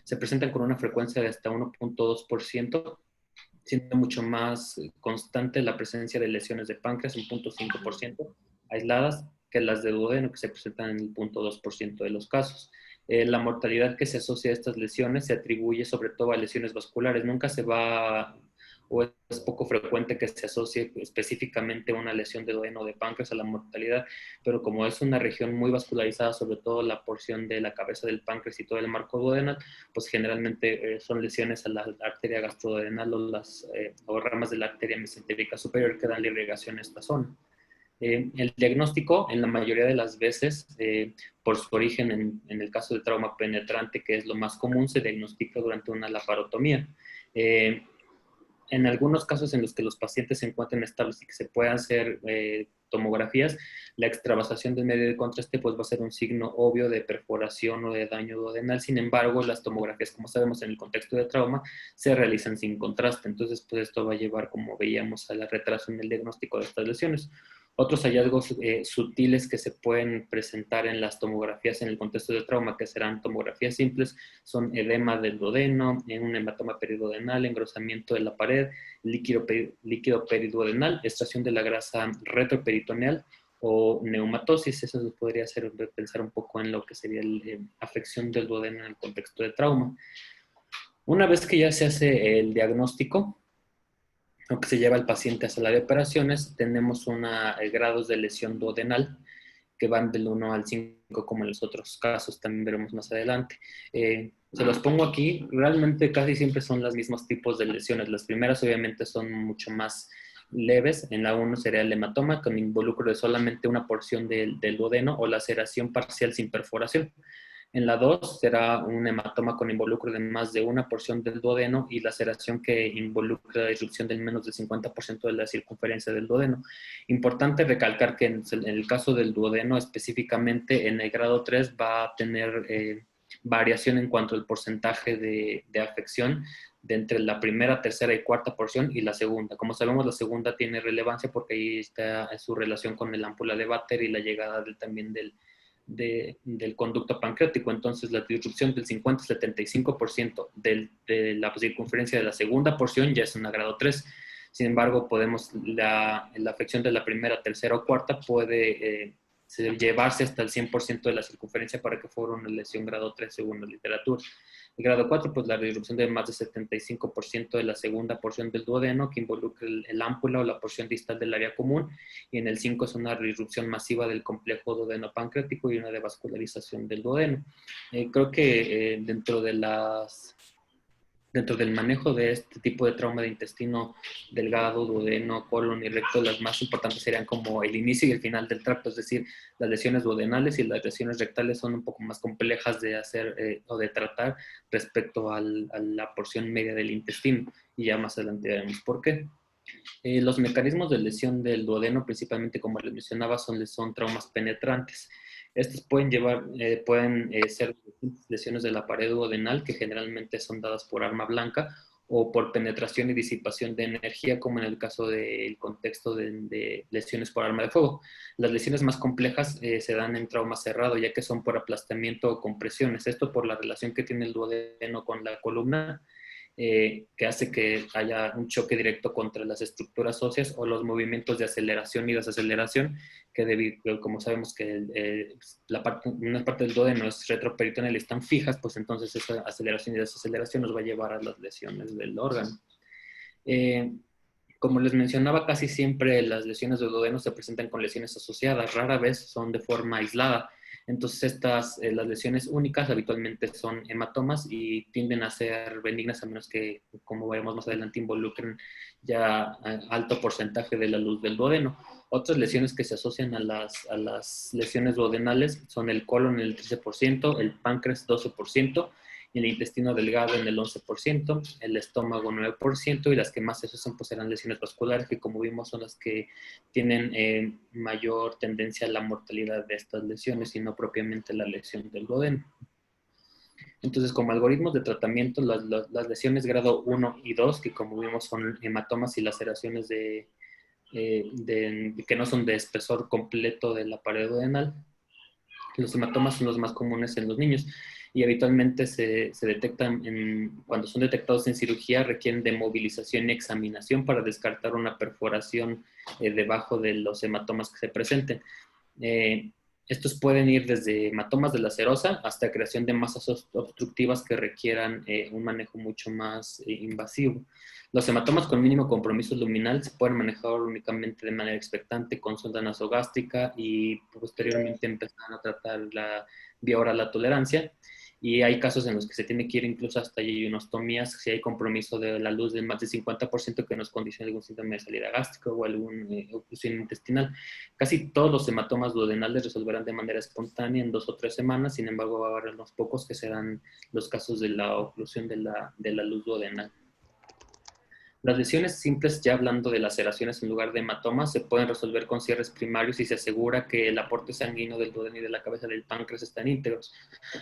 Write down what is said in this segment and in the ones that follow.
se presentan con una frecuencia de hasta 1.2%, siendo mucho más constante la presencia de lesiones de páncreas, un 0.5% aisladas, que las de duodeno, que se presentan en el 0.2% de los casos. La mortalidad que se asocia a estas lesiones se atribuye sobre todo a lesiones vasculares. Nunca se va, o es poco frecuente que se asocie específicamente una lesión de duodeno o de páncreas a la mortalidad, pero como es una región muy vascularizada, sobre todo la porción de la cabeza del páncreas y todo el marco duodenal, pues generalmente son lesiones a la arteria gastroduodenal o ramas de la arteria mesentérica superior que dan la irrigación a esta zona. El diagnóstico, en la mayoría de las veces, por su origen en el caso de trauma penetrante, que es lo más común, se diagnostica durante una laparotomía. En algunos casos en los que los pacientes se encuentran estables y que se puedan hacer tomografías, la extravasación del medio de contraste pues va a ser un signo obvio de perforación o de daño duodenal. Sin embargo, las tomografías, como sabemos en el contexto de trauma, se realizan sin contraste. Entonces, pues esto va a llevar, como veíamos, a la retraso en el diagnóstico de estas lesiones. Otros hallazgos sutiles que se pueden presentar en las tomografías en el contexto de trauma, que serán tomografías simples, son edema del duodeno, un hematoma periduodenal, engrosamiento de la pared, líquido periduodenal, extracción de la grasa retroperitoneal o neumatosis. Eso nos podría hacer pensar un poco en lo que sería la afección del duodeno en el contexto de trauma. Una vez que ya se hace el diagnóstico, o que se lleva al paciente a sala de operaciones, tenemos grados de lesión duodenal que van del 1 al 5, como en los otros casos, también veremos más adelante. Se los pongo aquí, realmente casi siempre son los mismos tipos de lesiones. Las primeras obviamente son mucho más leves. En la 1 sería el hematoma, con involucro de solamente una porción del duodeno o laceración parcial sin perforación. En la 2 será un hematoma con involucro de más de una porción del duodeno y laceración que involucra la disrupción del menos del 50% de la circunferencia del duodeno. Importante recalcar que en el caso del duodeno específicamente en el grado 3 va a tener variación en cuanto al porcentaje de afección de entre la primera, tercera y cuarta porción y la segunda. Como sabemos, la segunda tiene relevancia porque ahí está su relación con el ámpula de Vater y la llegada también del conducto pancreático. Entonces, la disrupción del 50-75% de la circunferencia de la segunda porción ya es un grado 3. Sin embargo, la afección de la primera, tercera o cuarta puede llevarse hasta el 100% de la circunferencia para que fuera una lesión grado 3 según la literatura. El grado 4, pues la disrupción de más de 75% de la segunda porción del duodeno, que involucra el ámpula o la porción distal del área común, y en el 5 es una disrupción masiva del complejo duodeno-pancreático y una devascularización del duodeno. Creo que dentro del manejo de este tipo de trauma de intestino delgado, duodeno, colon y recto, las más importantes serían como el inicio y el final del tracto, es decir, las lesiones duodenales y las lesiones rectales son un poco más complejas de hacer o de tratar respecto a la porción media del intestino, y ya más adelante veremos por qué. Los mecanismos de lesión del duodeno, principalmente como les mencionaba, son traumas penetrantes. Estos pueden ser lesiones de la pared duodenal, que generalmente son dadas por arma blanca, o por penetración y disipación de energía, como en el caso del contexto de lesiones por arma de fuego. Las lesiones más complejas se dan en trauma cerrado, ya que son por aplastamiento o compresiones. Esto por la relación que tiene el duodeno con la columna, que hace que haya un choque directo contra las estructuras óseas o los movimientos de aceleración y desaceleración, que como sabemos que una parte del duodeno es retroperitoneal y están fijas, pues entonces esa aceleración y desaceleración nos va a llevar a las lesiones del órgano. Como les mencionaba, casi siempre las lesiones del duodeno se presentan con lesiones asociadas, rara vez son de forma aislada. Entonces las lesiones únicas habitualmente son hematomas y tienden a ser benignas a menos que, como veremos más adelante, involucren ya alto porcentaje de la luz del duodeno. Otras lesiones que se asocian a las lesiones duodenales son el colon en el 13%, el páncreas 12%, el intestino delgado en el 11%, el estómago 9%, y las que más se asocian pues serán lesiones vasculares, que como vimos son las que tienen mayor tendencia a la mortalidad de estas lesiones y no propiamente la lesión del duodeno. Entonces, como algoritmos de tratamiento, las lesiones grado 1 y 2, que como vimos son hematomas y laceraciones que no son de espesor completo de la pared duodenal. Los hematomas son los más comunes en los niños. y habitualmente se detectan, cuando son detectados en cirugía, requieren de movilización y examinación para descartar una perforación debajo de los hematomas que se presenten. Estos pueden ir desde hematomas de la serosa hasta creación de masas obstructivas que requieran un manejo mucho más invasivo. Los hematomas con mínimo compromiso luminal se pueden manejar únicamente de manera expectante con sonda nasogástrica y posteriormente empezar a tratar la vía oral la tolerancia. Y hay casos en los que se tiene que ir incluso hasta yeyunostomías si hay compromiso de la luz de más del 50% que nos condiciona algún síntoma de salida gástrica o algún oclusión intestinal. Casi todos los hematomas duodenales resolverán de manera espontánea en 2 o 3 semanas, sin embargo va a haber unos pocos que serán los casos de la oclusión de la luz duodenal. Las lesiones simples, ya hablando de laceraciones en lugar de hematomas, se pueden resolver con cierres primarios y se asegura que el aporte sanguíneo del duodeno y de la cabeza del páncreas están íntegros.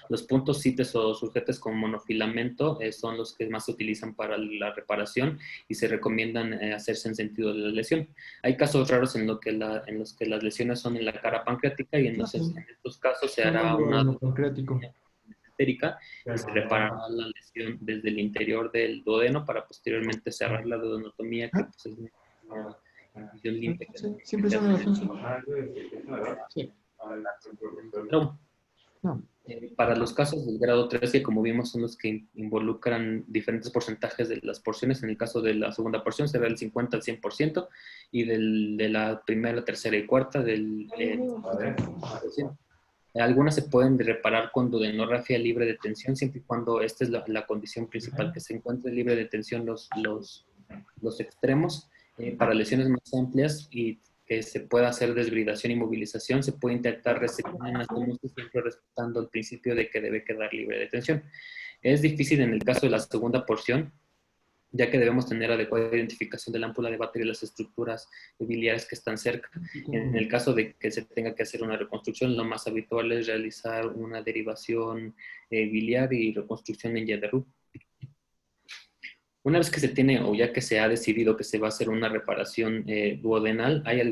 Los puntos CITES o sujetes con monofilamento son los que más se utilizan para la reparación y se recomiendan hacerse en sentido de la lesión. Hay casos raros en los que las lesiones son en la cara pancreática y entonces en estos casos se hará una esférica y se reparará la lesión desde el interior del duodeno para posteriormente cerrar la duodenotomía, que pues, es una incisión limpia. Siempre son las 11. Sí. No. Para los casos del grado 3, que como vimos son los que involucran diferentes porcentajes de las porciones, en el caso de la segunda porción será el 50 al 100% y de la primera, tercera y cuarta del 100%. Algunas se pueden reparar con duodenorrafia libre de tensión, siempre y cuando esta es la condición principal, que se encuentre libre de tensión los extremos. Para lesiones más amplias y que se pueda hacer desbridación y movilización, se puede intentar resección en anastomosis, siempre respetando el principio de que debe quedar libre de tensión. Es difícil en el caso de la segunda porción, ya que debemos tener adecuada identificación de la ámpula de Vater y las estructuras biliares que están cerca. En el caso de que se tenga que hacer una reconstrucción, lo más habitual es realizar una derivación biliar y reconstrucción en Yederú. Una vez que se tiene o ya que se ha decidido que se va a hacer una reparación duodenal, hay hay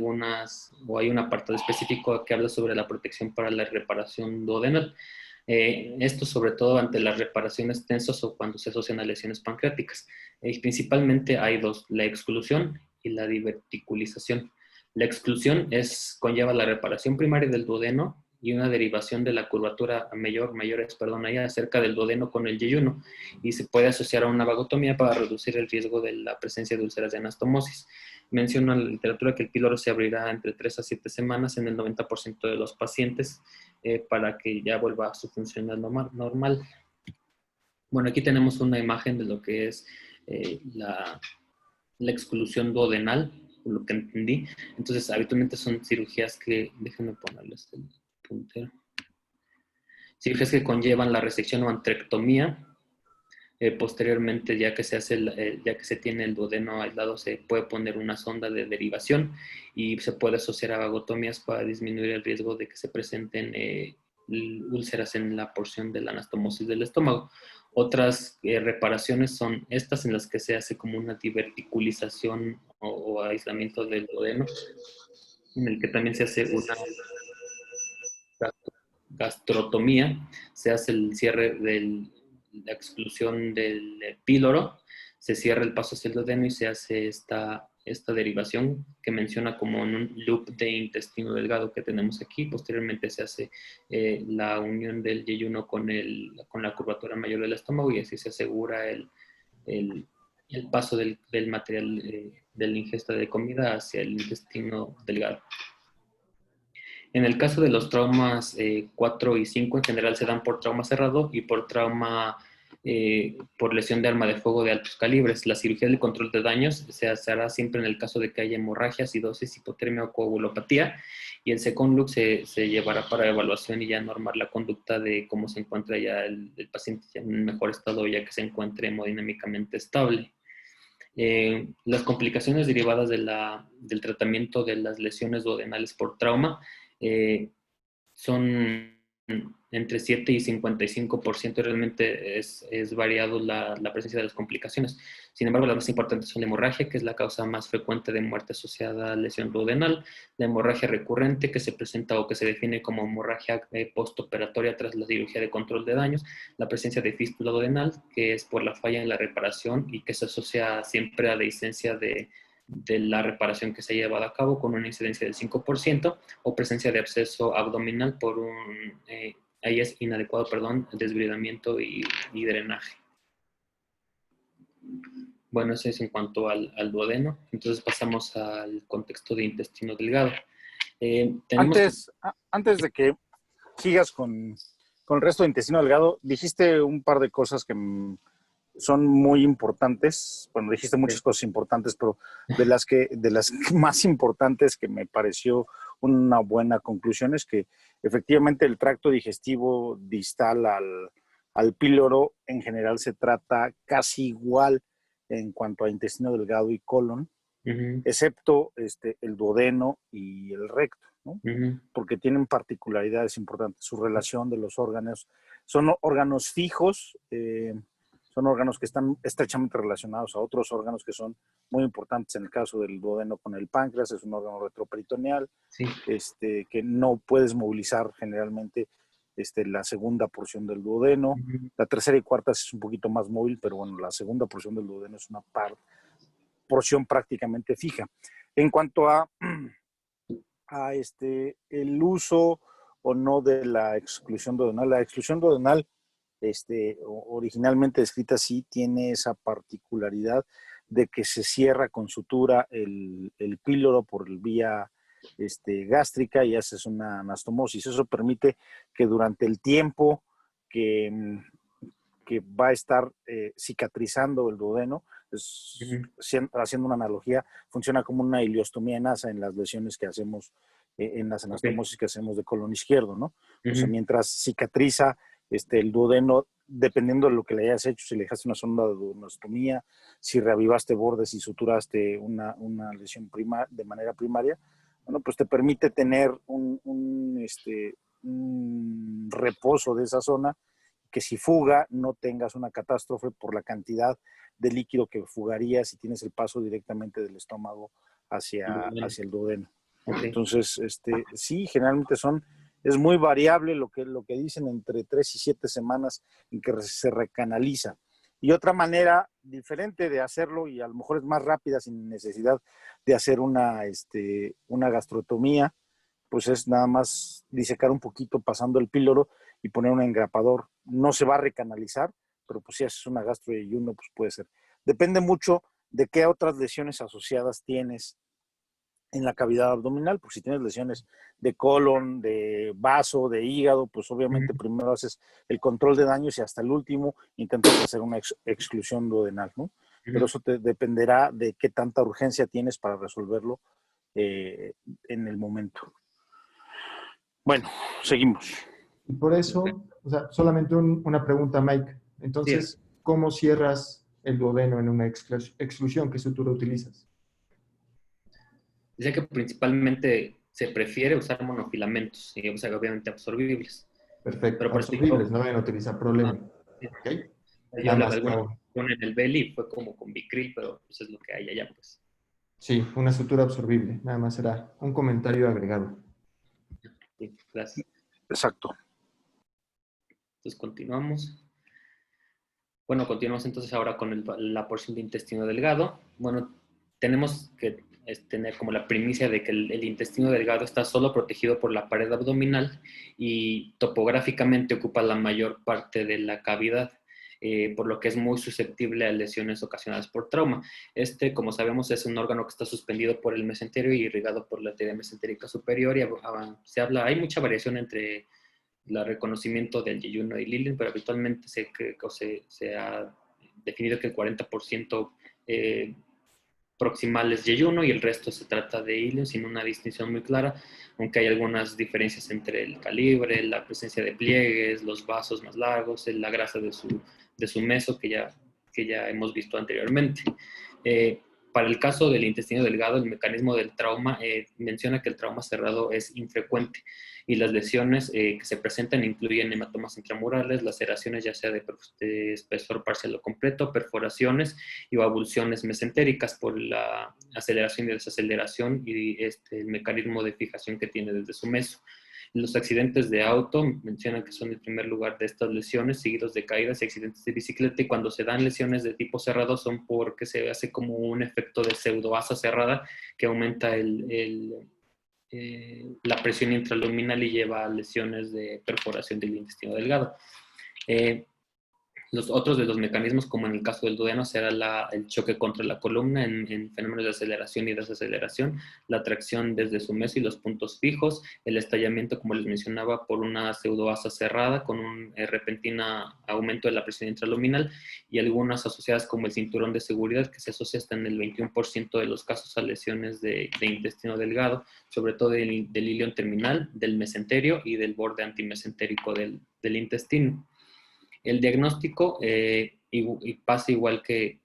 un apartado específico que habla sobre la protección para la reparación duodenal. Esto sobre todo ante las reparaciones tensas o cuando se asocian a lesiones pancreáticas. Principalmente hay dos, la exclusión y la diverticulización. La exclusión conlleva la reparación primaria del duodeno y una derivación de la curvatura mayores, ahí acerca del duodeno con el yeyuno, y se puede asociar a una vagotomía para reducir el riesgo de la presencia de úlceras de anastomosis. Menciona la literatura que el píloro se abrirá entre 3 a 7 semanas en el 90% de los pacientes para que ya vuelva a su función normal. Bueno, aquí tenemos una imagen de lo que es la exclusión duodenal, por lo que entendí. Entonces, habitualmente son cirugías que, déjenme ponerles el puntero, cirugías que conllevan la resección o antrectomía. Posteriormente, ya que se tiene el duodeno aislado, se puede poner una sonda de derivación y se puede asociar a vagotomías para disminuir el riesgo de que se presenten úlceras en la porción de la anastomosis del estómago. Otras reparaciones son estas en las que se hace como una diverticulización o aislamiento del duodeno, en el que también se hace una gastrotomía, se hace el cierre de la exclusión del píloro, se cierra el paso hacia el duodeno y se hace esta derivación que menciona como en un loop de intestino delgado que tenemos aquí. Posteriormente se hace la unión del yeyuno con la curvatura mayor del estómago y así se asegura el paso del material de la ingesta de comida hacia el intestino delgado. En el caso de los traumas 4 y 5, en general se dan por trauma cerrado y por por lesión de arma de fuego de altos calibres. La cirugía del control de daños se hará siempre en el caso de que haya hemorragia, acidosis, hipotermia o coagulopatía, y el second look se llevará para evaluación y ya normar la conducta de cómo se encuentra ya el paciente ya en un mejor estado, ya que se encuentre hemodinámicamente estable. Las complicaciones derivadas del tratamiento de las lesiones duodenales por trauma son entre 7 y 55%, realmente es variado la presencia de las complicaciones. Sin embargo, las más importantes son la hemorragia, que es la causa más frecuente de muerte asociada a lesión duodenal, la hemorragia recurrente, que se presenta o que se define como hemorragia postoperatoria tras la cirugía de control de daños, la presencia de fístula duodenal, que es por la falla en la reparación y que se asocia siempre a la incidencia de la reparación que se ha llevado a cabo con una incidencia del 5%, o presencia de absceso abdominal por ahí es inadecuado, perdón, desbridamiento y drenaje. Bueno, eso es en cuanto al duodeno. Entonces pasamos al contexto de intestino delgado. Antes de que sigas con el resto de intestino delgado, dijiste un par de cosas que son muy importantes. Bueno, dijiste muchas cosas importantes, pero de las más importantes que me pareció una buena conclusión es que efectivamente el tracto digestivo distal al píloro en general se trata casi igual en cuanto a intestino delgado y colon, excepto el duodeno y el recto, ¿no? Porque tienen particularidades importantes. Su relación de los órganos, son órganos fijos, son órganos que están estrechamente relacionados a otros órganos que son muy importantes. En el caso del duodeno con el páncreas, es un órgano retroperitoneal, sí, que no puedes movilizar generalmente la segunda porción del duodeno. La tercera y cuarta es un poquito más móvil, pero bueno, la segunda porción del duodeno es una porción prácticamente fija. En cuanto a el uso o no de la exclusión duodenal, la exclusión duodenal originalmente descrita así tiene esa particularidad de que se cierra con sutura el píloro por vía gástrica y haces una anastomosis. Eso permite que durante el tiempo que va a estar cicatrizando el duodeno, haciendo una analogía, funciona como una ileostomía en asa en las lesiones que hacemos, en las anastomosis que hacemos de colon izquierdo, ¿no? O sea, mientras cicatriza el duodeno, dependiendo de lo que le hayas hecho, si le dejaste una sonda de duodenostomía, si reavivaste bordes y suturaste una lesión de manera primaria, bueno, pues te permite tener un reposo de esa zona, que si fuga no tengas una catástrofe por la cantidad de líquido que fugaría si tienes el paso directamente del estómago hacia el duodeno. Entonces, sí, generalmente es muy variable lo que dicen, entre 3 y 7 semanas en que se recanaliza. Y otra manera diferente de hacerlo, y a lo mejor es más rápida sin necesidad de hacer una gastrotomía, pues es nada más disecar un poquito pasando el píloro y poner un engrapador. No se va a recanalizar, pero pues si haces una gastroyeyuno, pues puede ser. Depende mucho de qué otras lesiones asociadas tienes en la cavidad abdominal. Pues si tienes lesiones de colon, de vaso, de hígado, pues obviamente primero haces el control de daños y hasta el último intentas hacer una exclusión duodenal, ¿no? Pero eso te dependerá de qué tanta urgencia tienes para resolverlo en el momento. Bueno, seguimos. Y por eso, o sea, solamente una pregunta, Mike. Entonces, sí, ¿cómo cierras el duodeno en una exclusión? ¿Qué sutura utilizas? Dice que principalmente se prefiere usar monofilamentos, y, o sea, obviamente absorbibles. Perfecto, pero absorbibles, no van a utilizar problema. Sí. ¿Okay? Yo hablaba de alguna cuestión en el belly, fue como con Bicril, pero pues es lo que hay allá, pues. Sí, una sutura absorbible, nada más era un comentario agregado. Sí, gracias. Exacto. Entonces continuamos. Bueno, continuamos entonces ahora con la porción de intestino delgado. Bueno, tenemos que tener como la primicia de que el intestino delgado está solo protegido por la pared abdominal y topográficamente ocupa la mayor parte de la cavidad, por lo que es muy susceptible a lesiones ocasionadas por trauma. Como sabemos, es un órgano que está suspendido por el mesenterio y irrigado por la arteria mesentérica superior, y hay mucha variación entre el reconocimiento del yeyuno y Lilien, pero habitualmente se ha definido que el 40% proximal es yeyuno y el resto se trata de Lilien, sin una distinción muy clara, aunque hay algunas diferencias entre el calibre, la presencia de pliegues, los vasos más largos, la grasa de su meso que ya hemos visto anteriormente. Para el caso del intestino delgado, el mecanismo del trauma menciona que el trauma cerrado es infrecuente y las lesiones que se presentan incluyen hematomas intramurales, laceraciones ya sea de espesor parcial o completo, perforaciones y avulsiones mesentéricas por la aceleración y desaceleración y el mecanismo de fijación que tiene desde su meso. Los accidentes de auto mencionan que son el primer lugar de estas lesiones, seguidos de caídas y accidentes de bicicleta, y cuando se dan lesiones de tipo cerrado son porque se hace como un efecto de pseudoasa cerrada que aumenta la presión intraluminal y lleva a lesiones de perforación del intestino delgado. Los otros de los mecanismos, como en el caso del duodeno, será el choque contra la columna en fenómenos de aceleración y desaceleración, la tracción desde su meso y los puntos fijos, el estallamiento, como les mencionaba, por una pseudoasa cerrada con un repentino aumento de la presión intraluminal y algunas asociadas como el cinturón de seguridad, que se asocia hasta en el 21% de los casos a lesiones de intestino delgado, sobre todo del ilion terminal, del mesenterio y del borde antimesentérico del intestino. El diagnóstico y pasa igual que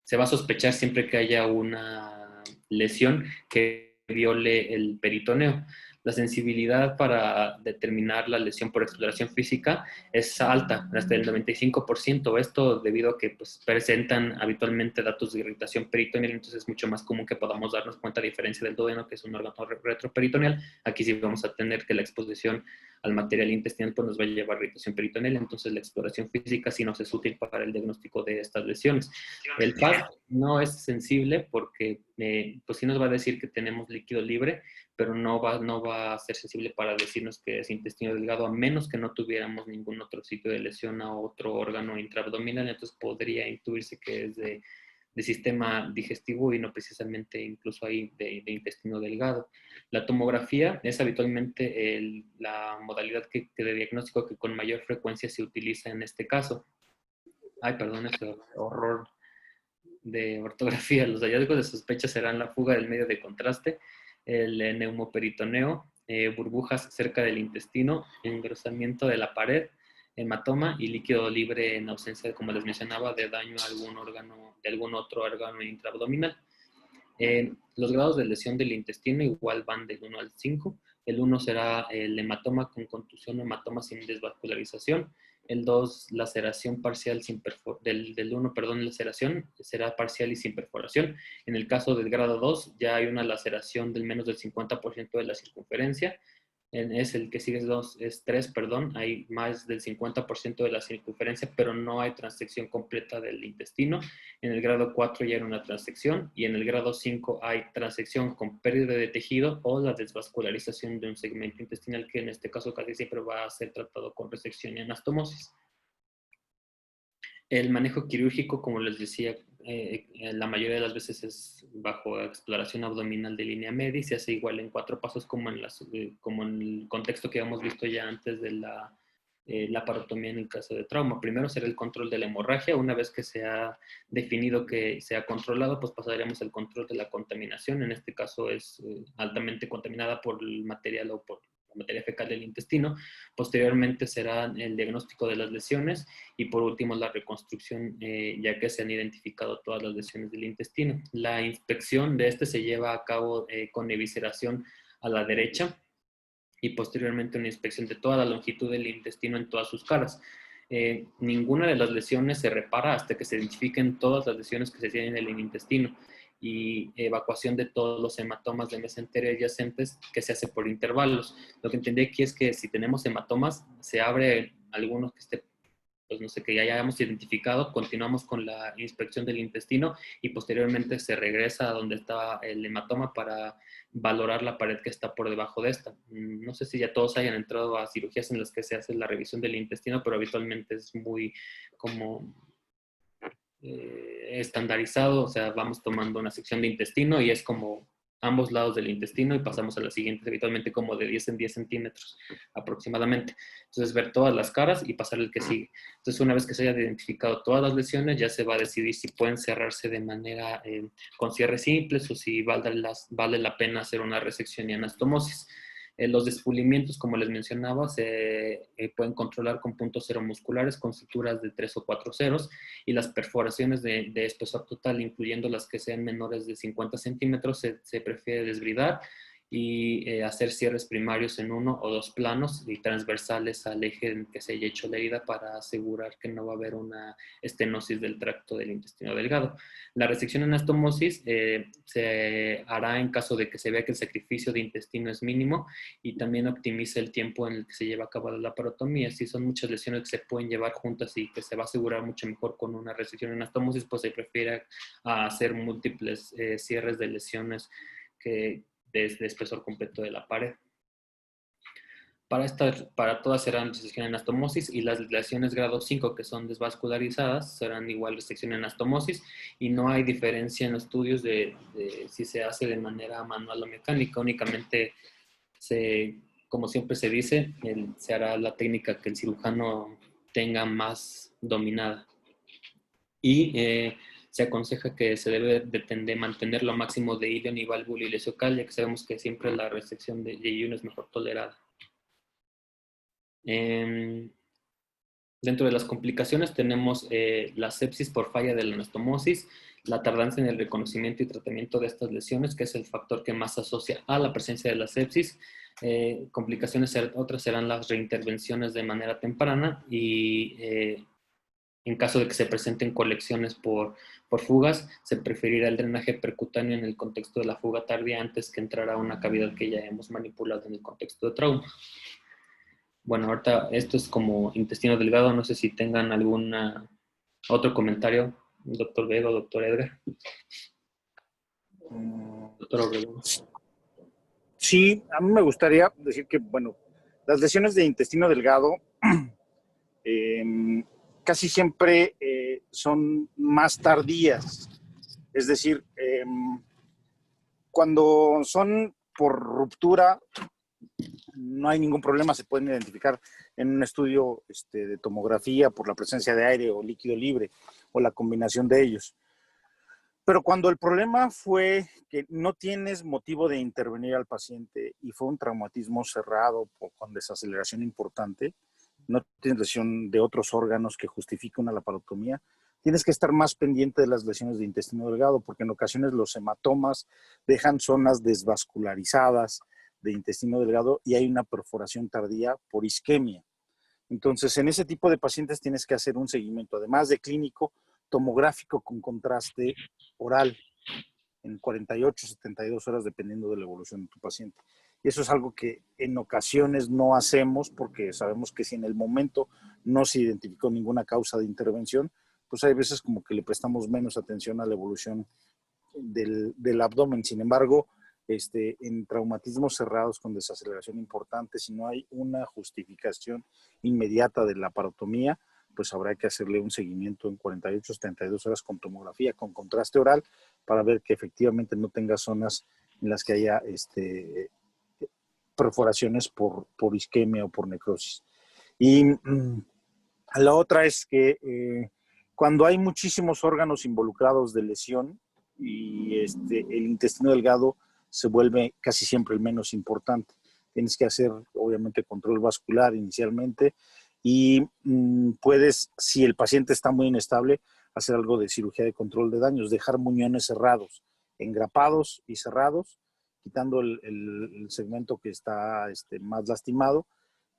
se va a sospechar siempre que haya una lesión que viole el peritoneo. La sensibilidad para determinar la lesión por exploración física es alta, hasta el 95%. Esto debido a que pues, presentan habitualmente datos de irritación peritoneal, entonces es mucho más común que podamos darnos cuenta, a diferencia del duodeno, que es un órgano retroperitoneal. Aquí sí vamos a tener que la exposición al material intestinal pues nos va a llevar a irritación peritoneal, entonces la exploración física sí nos es útil para el diagnóstico de estas lesiones. El PAS no es sensible porque pues sí nos va a decir que tenemos líquido libre, pero no va a ser sensible para decirnos que es intestino delgado, a menos que no tuviéramos ningún otro sitio de lesión a otro órgano intraabdominal, entonces podría intuirse que es de sistema digestivo y no precisamente incluso ahí de intestino delgado. La tomografía es habitualmente la modalidad de diagnóstico que con mayor frecuencia se utiliza en este caso. Ay, perdón, este horror de ortografía. Los hallazgos de sospecha serán la fuga del medio de contraste, el neumoperitoneo, burbujas cerca del intestino, engrosamiento de la pared, hematoma y líquido libre en ausencia, como les mencionaba, de daño a algún órgano, de algún otro órgano intraabdominal. Los grados de lesión del intestino igual van del 1 al 5. El 1 será el hematoma con contusión o hematoma sin desvascularización. El 2, laceración parcial sin perforación. Del 1, perdón, laceración será parcial y sin perforación. En el caso del grado 2, ya hay una laceración del menos del 50% de la circunferencia. Es el que sigue es 3, perdón, hay más del 50% de la circunferencia, pero no hay transección completa del intestino. En el grado 4 ya era una transección y en el grado 5 hay transección con pérdida de tejido o la desvascularización de un segmento intestinal, que en este caso casi siempre va a ser tratado con resección y anastomosis. El manejo quirúrgico, como les decía, la mayoría de las veces es bajo exploración abdominal de línea media y se hace igual en 4 pasos como en el contexto que habíamos visto ya antes de la laparotomía en el caso de trauma. Primero será el control de la hemorragia. Una vez que se ha definido que se ha controlado, pues pasaremos al control de la contaminación. En este caso es altamente contaminada por el material o por la materia fecal del intestino. Posteriormente será el diagnóstico de las lesiones y por último la reconstrucción, ya que se han identificado todas las lesiones del intestino. La inspección de este se lleva a cabo con evisceración a la derecha y posteriormente una inspección de toda la longitud del intestino en todas sus caras. Ninguna de las lesiones se repara hasta que se identifiquen todas las lesiones que se tienen en el intestino y evacuación de todos los hematomas de mesenterio adyacentes que se hace por intervalos. Lo que entendí aquí es que si tenemos hematomas, se abre algunos que esté, pues no sé, que ya hayamos identificado, continuamos con la inspección del intestino y posteriormente se regresa a donde está el hematoma para valorar la pared que está por debajo de esta. No sé si ya todos hayan entrado a cirugías en las que se hace la revisión del intestino, pero habitualmente es muy como estandarizado, o sea, vamos tomando una sección de intestino y es como ambos lados del intestino y pasamos a la siguiente, habitualmente como de 10 en 10 centímetros aproximadamente. Entonces, ver todas las caras y pasar el que sigue. Entonces, una vez que se hayan identificado todas las lesiones, ya se va a decidir si pueden cerrarse de manera con cierres simples o si vale la pena hacer una resección y anastomosis. Los despulimientos, como les mencionaba, se pueden controlar con puntos cero musculares, con suturas de 3 o 4 ceros, y las perforaciones de espesor total, incluyendo las que sean menores de 50 centímetros, se prefiere desbridar y hacer cierres primarios en 1 o 2 planos y transversales al eje en que se haya hecho la herida para asegurar que no va a haber una estenosis del tracto del intestino delgado. La resección en anastomosis se hará en caso de que se vea que el sacrificio de intestino es mínimo y también optimiza el tiempo en el que se lleva a cabo la laparotomía. Si son muchas lesiones que se pueden llevar juntas y que se va a asegurar mucho mejor con una resección en anastomosis, pues se prefiere hacer múltiples cierres de lesiones que de espesor completo de la pared. Para todas serán resección en anastomosis, y las lesiones grado 5 que son desvascularizadas serán igual resección en anastomosis, y no hay diferencia en los estudios de si se hace de manera manual o mecánica. Únicamente, como siempre se dice, se hará la técnica que el cirujano tenga más dominada. Y se aconseja que se debe de mantener lo máximo de ilion y válvula ileocecal, ya que sabemos que siempre la resección de ilion es mejor tolerada. Dentro de las complicaciones tenemos la sepsis por falla de la anastomosis, la tardanza en el reconocimiento y tratamiento de estas lesiones, que es el factor que más se asocia a la presencia de la sepsis. Complicaciones otras serán las reintervenciones de manera temprana y en caso de que se presenten colecciones por fugas, se preferirá el drenaje percutáneo en el contexto de la fuga tardía antes que entrar a una cavidad que ya hemos manipulado en el contexto de trauma. Bueno, ahorita esto es como intestino delgado. No sé si tengan algún otro comentario, doctor Vega o doctor Edgar. Doctor Obregón. Sí, a mí me gustaría decir que, bueno, las lesiones de intestino delgado casi siempre son más tardías. Es decir, cuando son por ruptura, no hay ningún problema, se pueden identificar en un estudio de tomografía por la presencia de aire o líquido libre o la combinación de ellos. Pero cuando el problema fue que no tienes motivo de intervenir al paciente y fue un traumatismo cerrado con desaceleración importante, no tienes lesión de otros órganos que justifique una laparotomía, tienes que estar más pendiente de las lesiones de intestino delgado, porque en ocasiones los hematomas dejan zonas desvascularizadas de intestino delgado y hay una perforación tardía por isquemia. Entonces, en ese tipo de pacientes tienes que hacer un seguimiento, además de clínico, tomográfico con contraste oral en 48, 72 horas, dependiendo de la evolución de tu paciente. Y eso es algo que en ocasiones no hacemos porque sabemos que si en el momento no se identificó ninguna causa de intervención, pues hay veces como que le prestamos menos atención a la evolución del abdomen. Sin embargo, en traumatismos cerrados con desaceleración importante, si no hay una justificación inmediata de la laparotomía, pues habrá que hacerle un seguimiento en 48, 72 horas con tomografía, con contraste oral, para ver que efectivamente no tenga zonas en las que haya perforaciones por isquemia o por necrosis. Y la otra es que cuando hay muchísimos órganos involucrados de lesión y el intestino delgado se vuelve casi siempre el menos importante. Tienes que hacer, obviamente, control vascular inicialmente y puedes, si el paciente está muy inestable, hacer algo de cirugía de control de daños, dejar muñones cerrados, engrapados y cerrados, quitando el segmento que está más lastimado,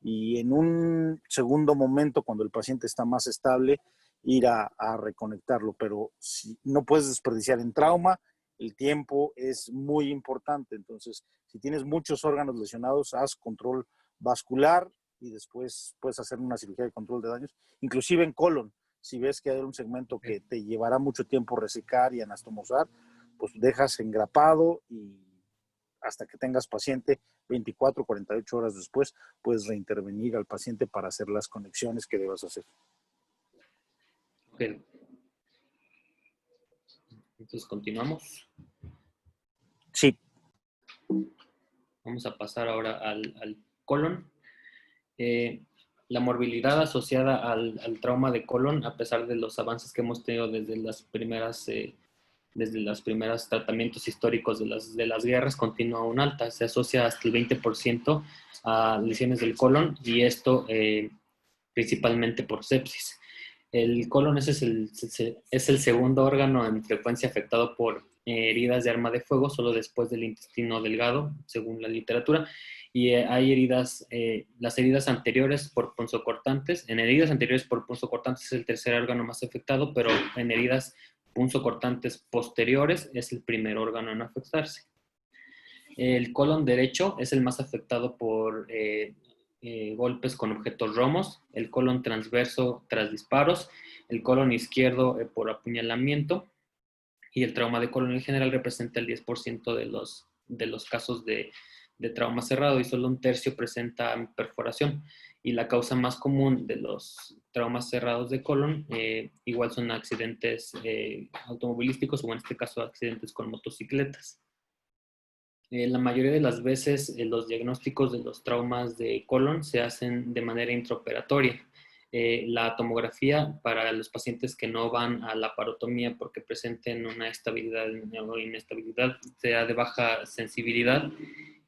y en un segundo momento, cuando el paciente está más estable, ir a reconectarlo. Pero si no puedes desperdiciar en trauma, el tiempo es muy importante. Entonces, si tienes muchos órganos lesionados, haz control vascular y después puedes hacer una cirugía de control de daños, inclusive en colon. Si ves que hay un segmento que te llevará mucho tiempo resecar y anastomosar, pues dejas engrapado y hasta que tengas paciente, 24, 48 horas después, puedes reintervenir al paciente para hacer las conexiones que debas hacer. Ok. Entonces, continuamos. Sí. Vamos a pasar ahora al colon. La morbilidad asociada al trauma de colon, a pesar de los avances que hemos tenido desde las primeras desde los primeros tratamientos históricos de las guerras, continúa aún alta. Se asocia hasta el 20% a lesiones del colon, y esto principalmente por sepsis. El colon es el segundo órgano en frecuencia afectado por heridas de arma de fuego, solo después del intestino delgado, según la literatura. Y hay heridas, las heridas anteriores por punzocortantes. En heridas anteriores por punzocortantes es el tercer órgano más afectado, pero en heridas punzocortantes posteriores es el primer órgano en afectarse. El colon derecho es el más afectado por golpes con objetos romos, el colon transverso tras disparos, el colon izquierdo por apuñalamiento, y el trauma de colon en general representa el 10% de los casos de trauma cerrado, y solo un tercio presenta perforación. Y la causa más común de los traumas cerrados de colon igual son accidentes automovilísticos, o en este caso accidentes con motocicletas. La mayoría de las veces los diagnósticos de los traumas de colon se hacen de manera intraoperatoria. La tomografía para los pacientes que no van a la parotomía porque presenten una estabilidad o inestabilidad, sea de baja sensibilidad,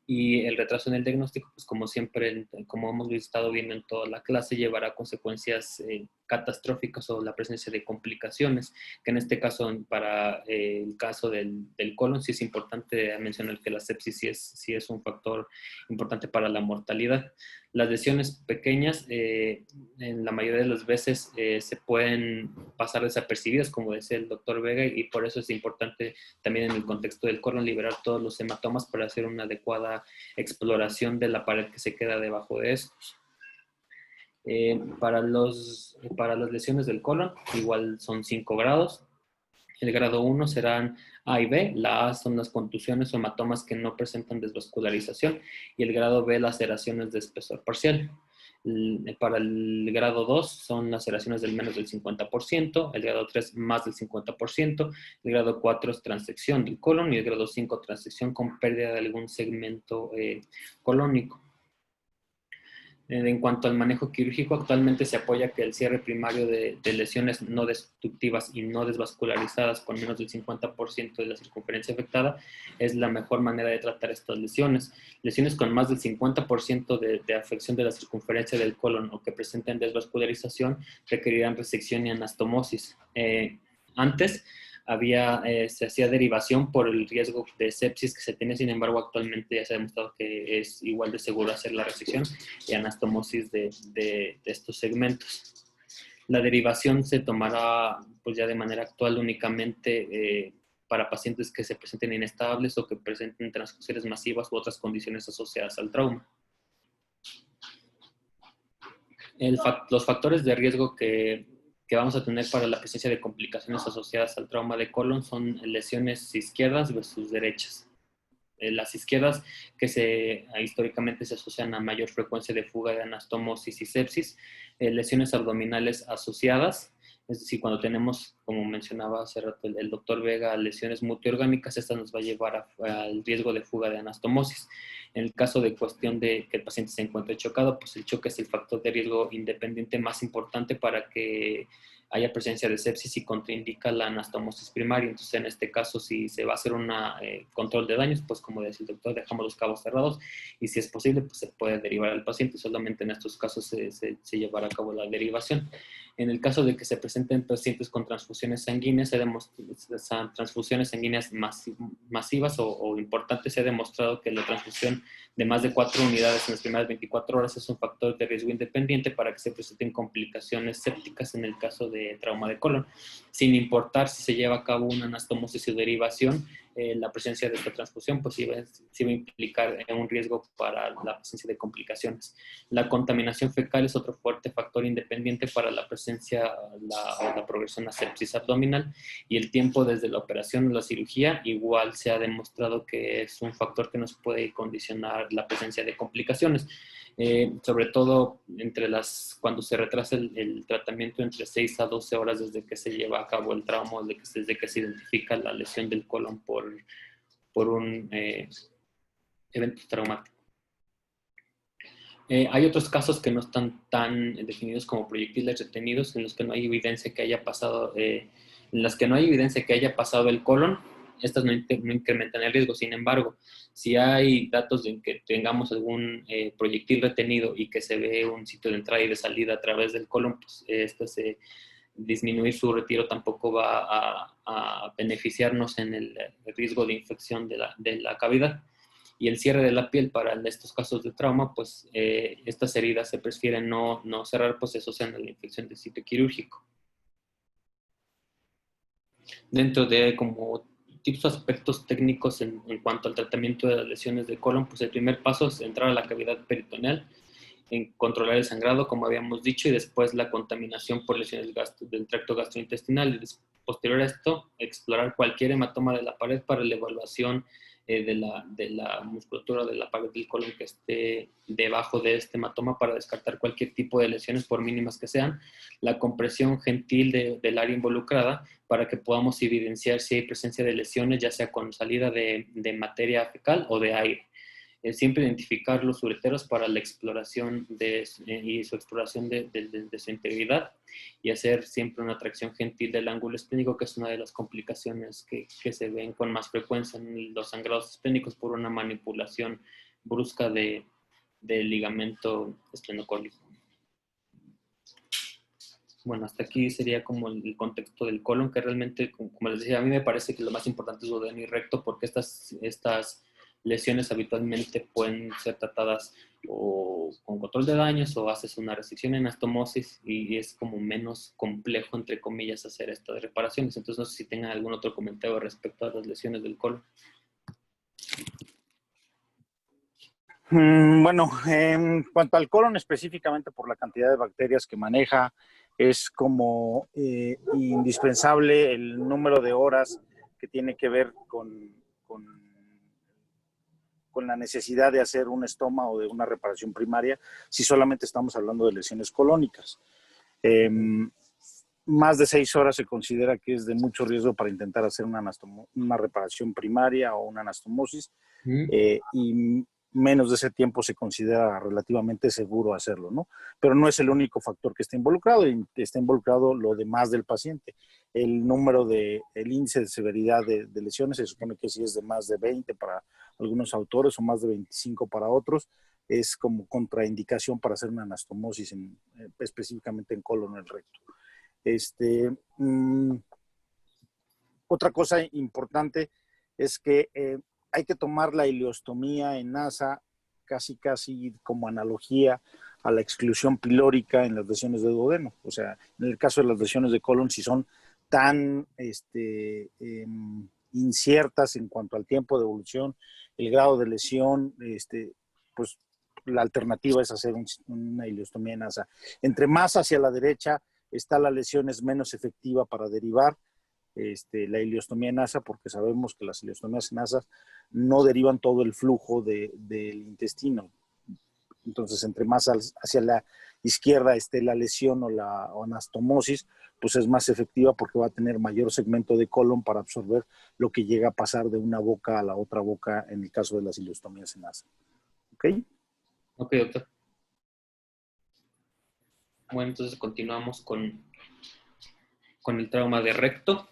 y el retraso en el diagnóstico, pues como siempre, como hemos estado viendo en toda la clase, llevará a consecuencias catastróficas o la presencia de complicaciones, que en este caso, para el caso del colon, sí es importante mencionar que la sepsis sí es un factor importante para la mortalidad. Las lesiones pequeñas, en la mayoría de las veces, se pueden pasar desapercibidas, como decía el doctor Vega, y por eso es importante también en el contexto del colon liberar todos los hematomas para hacer una adecuada exploración de la pared que se queda debajo de estos. Para las lesiones del colon, igual son 5 grados. El grado 1 serán A y B. La A son las contusiones o hematomas que no presentan desvascularización, y el grado B, laceraciones de espesor parcial. Para el grado 2 son laceraciones del menos del 50%, el grado 3 más del 50%, el grado 4 es transección del colon, y el grado 5 transección con pérdida de algún segmento colónico. En cuanto al manejo quirúrgico, actualmente se apoya que el cierre primario de lesiones no destructivas y no desvascularizadas con menos del 50% de la circunferencia afectada es la mejor manera de tratar estas lesiones. Lesiones con más del 50% de afección de la circunferencia del colon o que presenten desvascularización requerirán resección y anastomosis. Antes se hacía derivación por el riesgo de sepsis que se tiene. Sin embargo, actualmente ya se ha demostrado que es igual de seguro hacer la resección y anastomosis de estos segmentos. La derivación se tomará pues ya de manera actual únicamente para pacientes que se presenten inestables o que presenten transfusiones masivas u otras condiciones asociadas al trauma. Los factores de riesgo que vamos a tener para la presencia de complicaciones asociadas al trauma de colon son lesiones izquierdas versus derechas. Las izquierdas, que históricamente se asocian a mayor frecuencia de fuga de anastomosis y sepsis, lesiones abdominales asociadas, es decir, cuando tenemos, como mencionaba hace rato el doctor Vega, lesiones multiorgánicas, esta nos va a llevar al riesgo de fuga de anastomosis. En el caso de cuestión de que el paciente se encuentre chocado, pues el choque es el factor de riesgo independiente más importante para que haya presencia de sepsis y contraindica la anastomosis primaria. Entonces, en este caso, si se va a hacer un control de daños, pues como decía el doctor, dejamos los cabos cerrados, y si es posible, pues se puede derivar al paciente. Solamente en estos casos se llevará a cabo la derivación. En el caso de que se presenten pacientes con transfusiones sanguíneas, transfusiones sanguíneas masivas o importantes, se ha demostrado que la transfusión de más de 4 unidades en las primeras 24 horas es un factor de riesgo independiente para que se presenten complicaciones sépticas en el caso de trauma de colon. Sin importar si se lleva a cabo una anastomosis o derivación, la presencia de esta transfusión pues sí va a implicar un riesgo para la presencia de complicaciones. La contaminación fecal es otro fuerte factor independiente para la presencia o la progresión a sepsis abdominal, y el tiempo desde la operación o la cirugía igual se ha demostrado que es un factor que nos puede condicionar la presencia de complicaciones. Sobre todo cuando se retrasa el tratamiento entre 6 a 12 horas desde que se lleva a cabo el trauma, desde que se identifica la lesión del colon por un evento traumático. Hay otros casos que no están tan definidos como proyectiles retenidos, en los que no hay evidencia que haya pasado En las que no hay evidencia que haya pasado el colon, estas no incrementan el riesgo. Sin embargo, si hay datos de que tengamos algún proyectil retenido y que se ve un sitio de entrada y de salida a través del colon, pues disminuir su retiro tampoco va a beneficiarnos en el riesgo de infección de la cavidad. Y el cierre de la piel para estos casos de trauma, pues estas heridas se prefieren no cerrar, pues eso sea en la infección del sitio quirúrgico. Dentro de como tipos aspectos técnicos en cuanto al tratamiento de las lesiones de colon, pues el primer paso es entrar a la cavidad peritoneal, en controlar el sangrado, como habíamos dicho, y después la contaminación por lesiones del tracto gastrointestinal. Y posterior a esto, explorar cualquier hematoma de la pared para la evaluación de la musculatura de la pared del colon que esté debajo de este hematoma para descartar cualquier tipo de lesiones, por mínimas que sean. La compresión gentil del área involucrada para que podamos evidenciar si hay presencia de lesiones, ya sea con salida de materia fecal o de aire. Siempre identificar los ureteros para la exploración y su exploración de su integridad, y hacer siempre una tracción gentil del ángulo esplénico, que es una de las complicaciones que se ven con más frecuencia en los sangrados esplénicos por una manipulación brusca del ligamento esplenocórdico. Bueno, hasta aquí sería como el contexto del colon, que realmente, como les decía, a mí me parece que lo más importante es duodeno y recto, porque estas lesiones habitualmente pueden ser tratadas o con control de daños, o haces una resección en anastomosis y es como menos complejo, entre comillas, hacer estas reparaciones. Entonces, no sé si tengan algún otro comentario respecto a las lesiones del colon. Bueno, en cuanto al colon específicamente, por la cantidad de bacterias que maneja, es como indispensable el número de horas que tiene que ver con la necesidad de hacer un estoma o de una reparación primaria, si solamente estamos hablando de lesiones colónicas. Más de 6 horas se considera que es de mucho riesgo para intentar hacer una reparación primaria o una anastomosis, y menos de ese tiempo se considera relativamente seguro hacerlo, ¿no? Pero no es el único factor que está involucrado, y está involucrado lo demás del paciente. El índice de severidad de lesiones se supone que si es de más de 20 para algunos autores o más de 25 para otros, es como contraindicación para hacer una anastomosis específicamente en colon o el recto. Otra cosa importante es que hay que tomar la ileostomía en NASA casi como analogía a la exclusión pilórica en las lesiones de duodeno. O sea, en el caso de las lesiones de colon, si son tan inciertas en cuanto al tiempo de evolución, el grado de lesión, pues la alternativa es hacer una ileostomía en NASA. Entre más hacia la derecha está la lesión, es menos efectiva para derivar la ileostomía en NASA, porque sabemos que las ileostomías en NASA no derivan todo el flujo del intestino. Entonces, entre más hacia la izquierda esté la lesión o la anastomosis, pues es más efectiva porque va a tener mayor segmento de colon para absorber lo que llega a pasar de una boca a la otra boca en el caso de las ileostomías en NASA. ¿Ok? Ok, doctor. Bueno, entonces continuamos con el trauma de recto.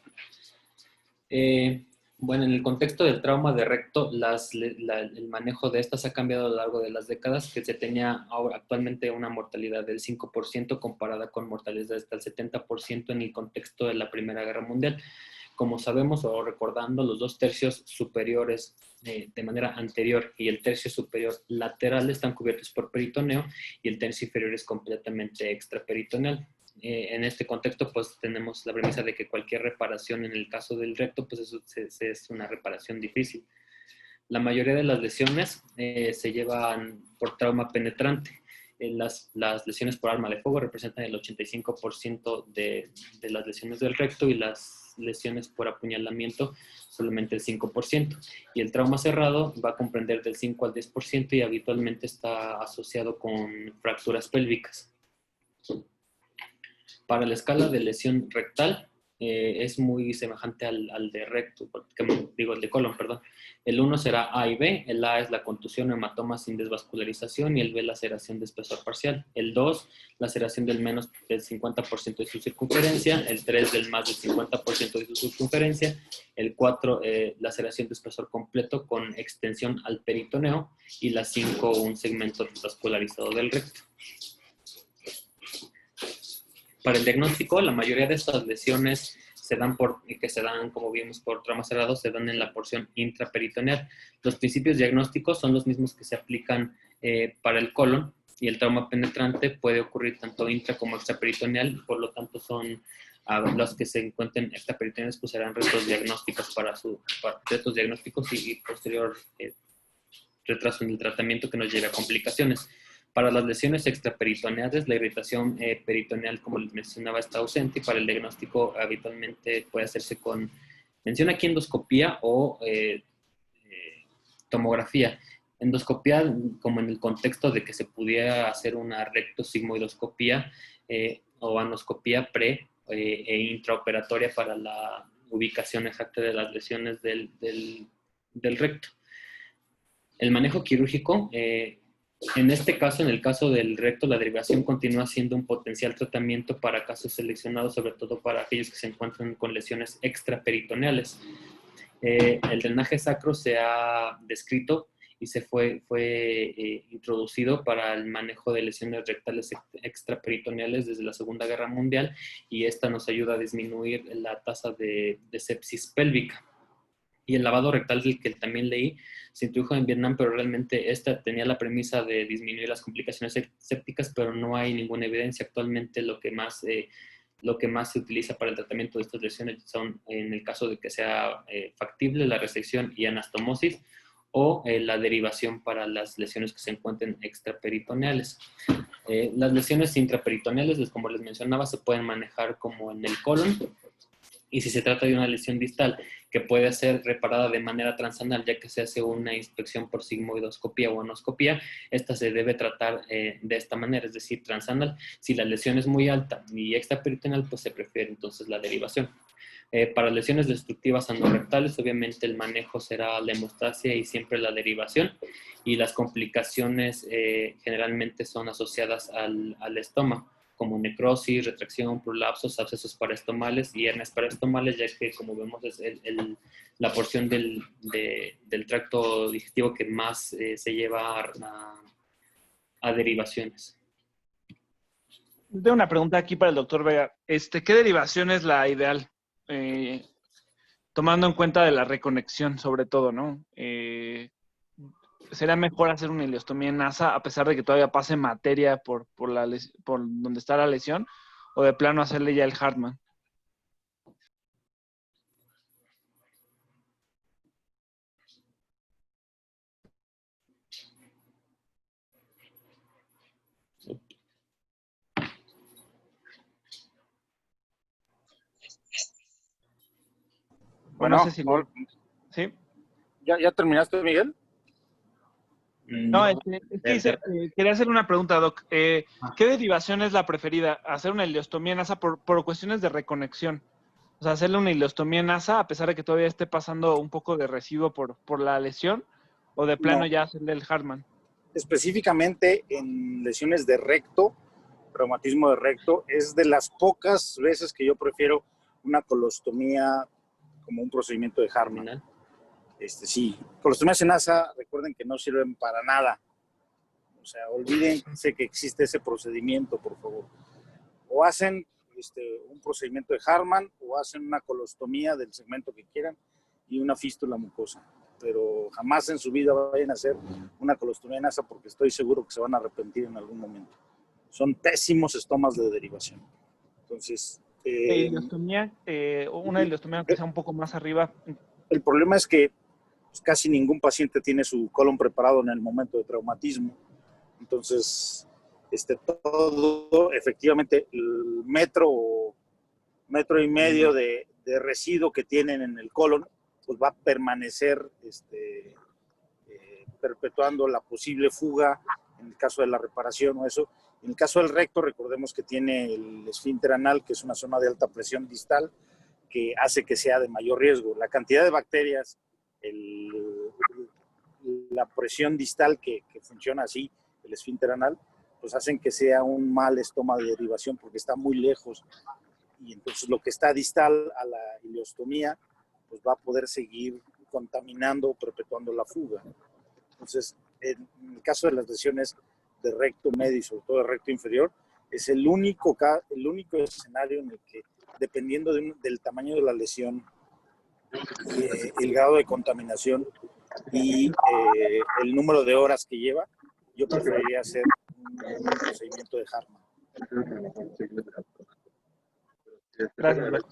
Bueno, en el contexto del trauma de recto, el manejo de estas ha cambiado a lo largo de las décadas, que se tenía actualmente una mortalidad del 5% comparada con mortalidad hasta el 70% en el contexto de la Primera Guerra Mundial. Como sabemos, o recordando, los 2 tercios superiores de manera anterior y el tercio superior lateral están cubiertos por peritoneo, y el tercio inferior es completamente extraperitoneal. En este contexto, pues tenemos la premisa de que cualquier reparación en el caso del recto, pues eso es una reparación difícil. La mayoría de las lesiones se llevan por trauma penetrante. Las lesiones por arma de fuego representan el 85% de las lesiones del recto, y las lesiones por apuñalamiento solamente el 5%. Y el trauma cerrado va a comprender del 5 al 10% y habitualmente está asociado con fracturas pélvicas. Para la escala de lesión rectal, es muy semejante al de recto, digo, el de colon, perdón. El 1 será A y B. El A es la contusión o hematoma sin desvascularización y el B laceración de espesor parcial. El 2, laceración del menos del 50% de su circunferencia. El 3, del más del 50% de su circunferencia. El 4, laceración de espesor completo con extensión al peritoneo. Y la 5, un segmento desvascularizado del recto. Para el diagnóstico, la mayoría de estas lesiones que se dan, como vimos, por trauma cerrado, se dan en la porción intraperitoneal. Los principios diagnósticos son los mismos que se aplican para el colon, y el trauma penetrante puede ocurrir tanto intra como extraperitoneal, por lo tanto son los que se encuentren extraperitoneales, pues serán retos diagnósticos retos diagnósticos y posterior retraso en el tratamiento que nos lleve a complicaciones. Para las lesiones extraperitoneales, la irritación peritoneal, como les mencionaba, está ausente, y para el diagnóstico habitualmente puede hacerse con, menciona aquí, endoscopía o tomografía. Endoscopía, como en el contexto de que se pudiera hacer una rectosigmoidoscopía o anoscopía e intraoperatoria para la ubicación exacta de las lesiones del recto. El manejo quirúrgico, en este caso, en el caso del recto, la derivación continúa siendo un potencial tratamiento para casos seleccionados, sobre todo para aquellos que se encuentran con lesiones extraperitoneales. El drenaje sacro se ha descrito y se fue introducido para el manejo de lesiones rectales extraperitoneales desde la Segunda Guerra Mundial, y esta nos ayuda a disminuir la tasa de sepsis pélvica. Y el lavado rectal, del que también leí, se introdujo en Vietnam, pero realmente esta tenía la premisa de disminuir las complicaciones sépticas, pero no hay ninguna evidencia. Actualmente lo que más se utiliza para el tratamiento de estas lesiones son, en el caso de que sea factible, la resección y anastomosis, o la derivación para las lesiones que se encuentren extraperitoneales. Las lesiones intraperitoneales, como les mencionaba, se pueden manejar como en el colon, y si se trata de una lesión distal que puede ser reparada de manera transanal, ya que se hace una inspección por sigmoidoscopía o anoscopía, esta se debe tratar de esta manera, es decir, transanal. Si la lesión es muy alta y extraperitoneal, pues se prefiere entonces la derivación. Para lesiones destructivas anorrectales, obviamente el manejo será la hemostasia y siempre la derivación, y las complicaciones generalmente son asociadas al estómago, como necrosis, retracción, prolapsos, abscesos paraestomales y hernias paraestomales, ya que, como vemos, es la porción del tracto digestivo que más se lleva a derivaciones. Tengo una pregunta aquí para el doctor Vega. ¿Qué derivación es la ideal? Tomando en cuenta de la reconexión, sobre todo, ¿no? ¿Será mejor hacer una ileostomía en NASA a pesar de que todavía pase materia por donde está la lesión, o de plano hacerle ya el Hartmann? Bueno, no sé si ¿sí? ¿Ya terminaste, Miguel? No, quería hacerle una pregunta, Doc. ¿Qué derivación es la preferida? ¿Hacer una ileostomía en NASA por cuestiones de reconexión? O sea, hacerle una ileostomía en NASA a pesar de que todavía esté pasando un poco de residuo por la lesión, o de plano ya hacerle el Hartmann. Específicamente en lesiones de recto, reumatismo de recto, es de las pocas veces que yo prefiero una colostomía como un procedimiento de Hartmann. Sí, colostomías en NASA, recuerden que no sirven para nada. O sea, olvídense que existe ese procedimiento, por favor. O hacen un procedimiento de Hartmann, o hacen una colostomía del segmento que quieran y una fístula mucosa. Pero jamás en su vida vayan a hacer una colostomía en NASA, porque estoy seguro que se van a arrepentir en algún momento. Son pésimos estomas de derivación. Entonces... una ileostomía que sea un poco más arriba. El problema es que pues, casi ningún paciente tiene su colon preparado en el momento de traumatismo. Entonces, todo, efectivamente, el metro y medio de residuo que tienen en el colon, pues va a permanecer perpetuando la posible fuga en el caso de la reparación o eso. En el caso del recto, recordemos que tiene el esfínter anal, que es una zona de alta presión distal, que hace que sea de mayor riesgo. La cantidad de bacterias, la presión distal que funciona así, el esfínter anal, pues hacen que sea un mal estómago de derivación porque está muy lejos. Y entonces lo que está distal a la ileostomía, pues va a poder seguir contaminando o perpetuando la fuga. Entonces, en el caso de las lesiones de recto medio y sobre todo de recto inferior, es el único escenario en el que, dependiendo del tamaño de la lesión, el grado de contaminación y el número de horas que lleva, yo preferiría hacer un procedimiento de Hartmann. Gracias.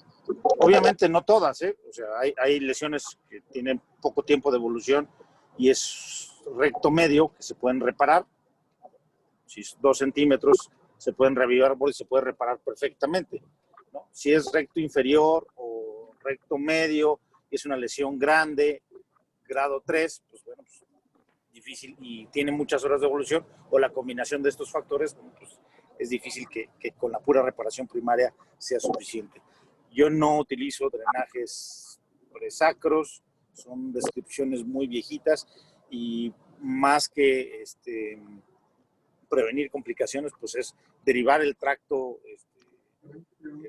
Obviamente no todas, ¿eh? O sea, hay lesiones que tienen poco tiempo de evolución y es recto medio que se pueden reparar. Si es 2 centímetros, se pueden reavivar y se puede reparar perfectamente, ¿no? Si es recto inferior o recto medio, es una lesión grande, grado 3, pues bueno, pues, difícil y tiene muchas horas de evolución, o la combinación de estos factores, pues, es difícil que con la pura reparación primaria sea suficiente. Yo no utilizo drenajes presacros, son descripciones muy viejitas y más que prevenir complicaciones, pues es derivar el tracto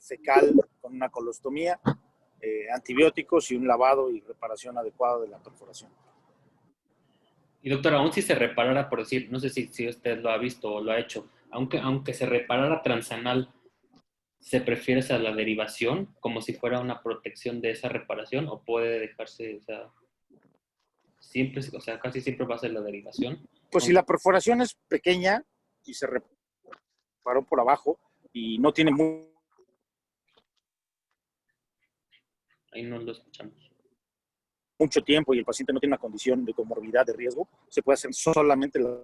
fecal con una colostomía, antibióticos y un lavado y reparación adecuada de la perforación. Y doctor, aún si se reparara, por decir, no sé si usted lo ha visto o lo ha hecho, aunque se reparara transanal, ¿se prefiere a la derivación como si fuera una protección de esa reparación o puede dejarse, o sea, siempre, o sea, casi siempre va a ser la derivación? Pues si la perforación es pequeña y se reparó por abajo y no tiene Ahí no lo escuchamos. mucho tiempo y el paciente no tiene una condición de comorbilidad de riesgo, se puede hacer solamente la...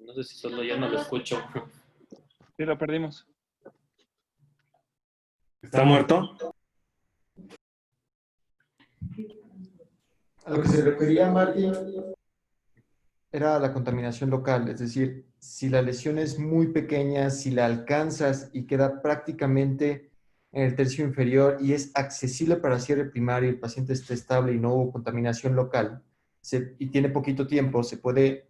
No sé si solo yo no lo escucho. Sí, lo perdimos. ¿Está muerto? A lo que se refería Martín era la contaminación local, es decir, si la lesión es muy pequeña, si la alcanzas y queda prácticamente en el tercio inferior y es accesible para cierre primario, el paciente está estable y no hubo contaminación local y tiene poquito tiempo, se puede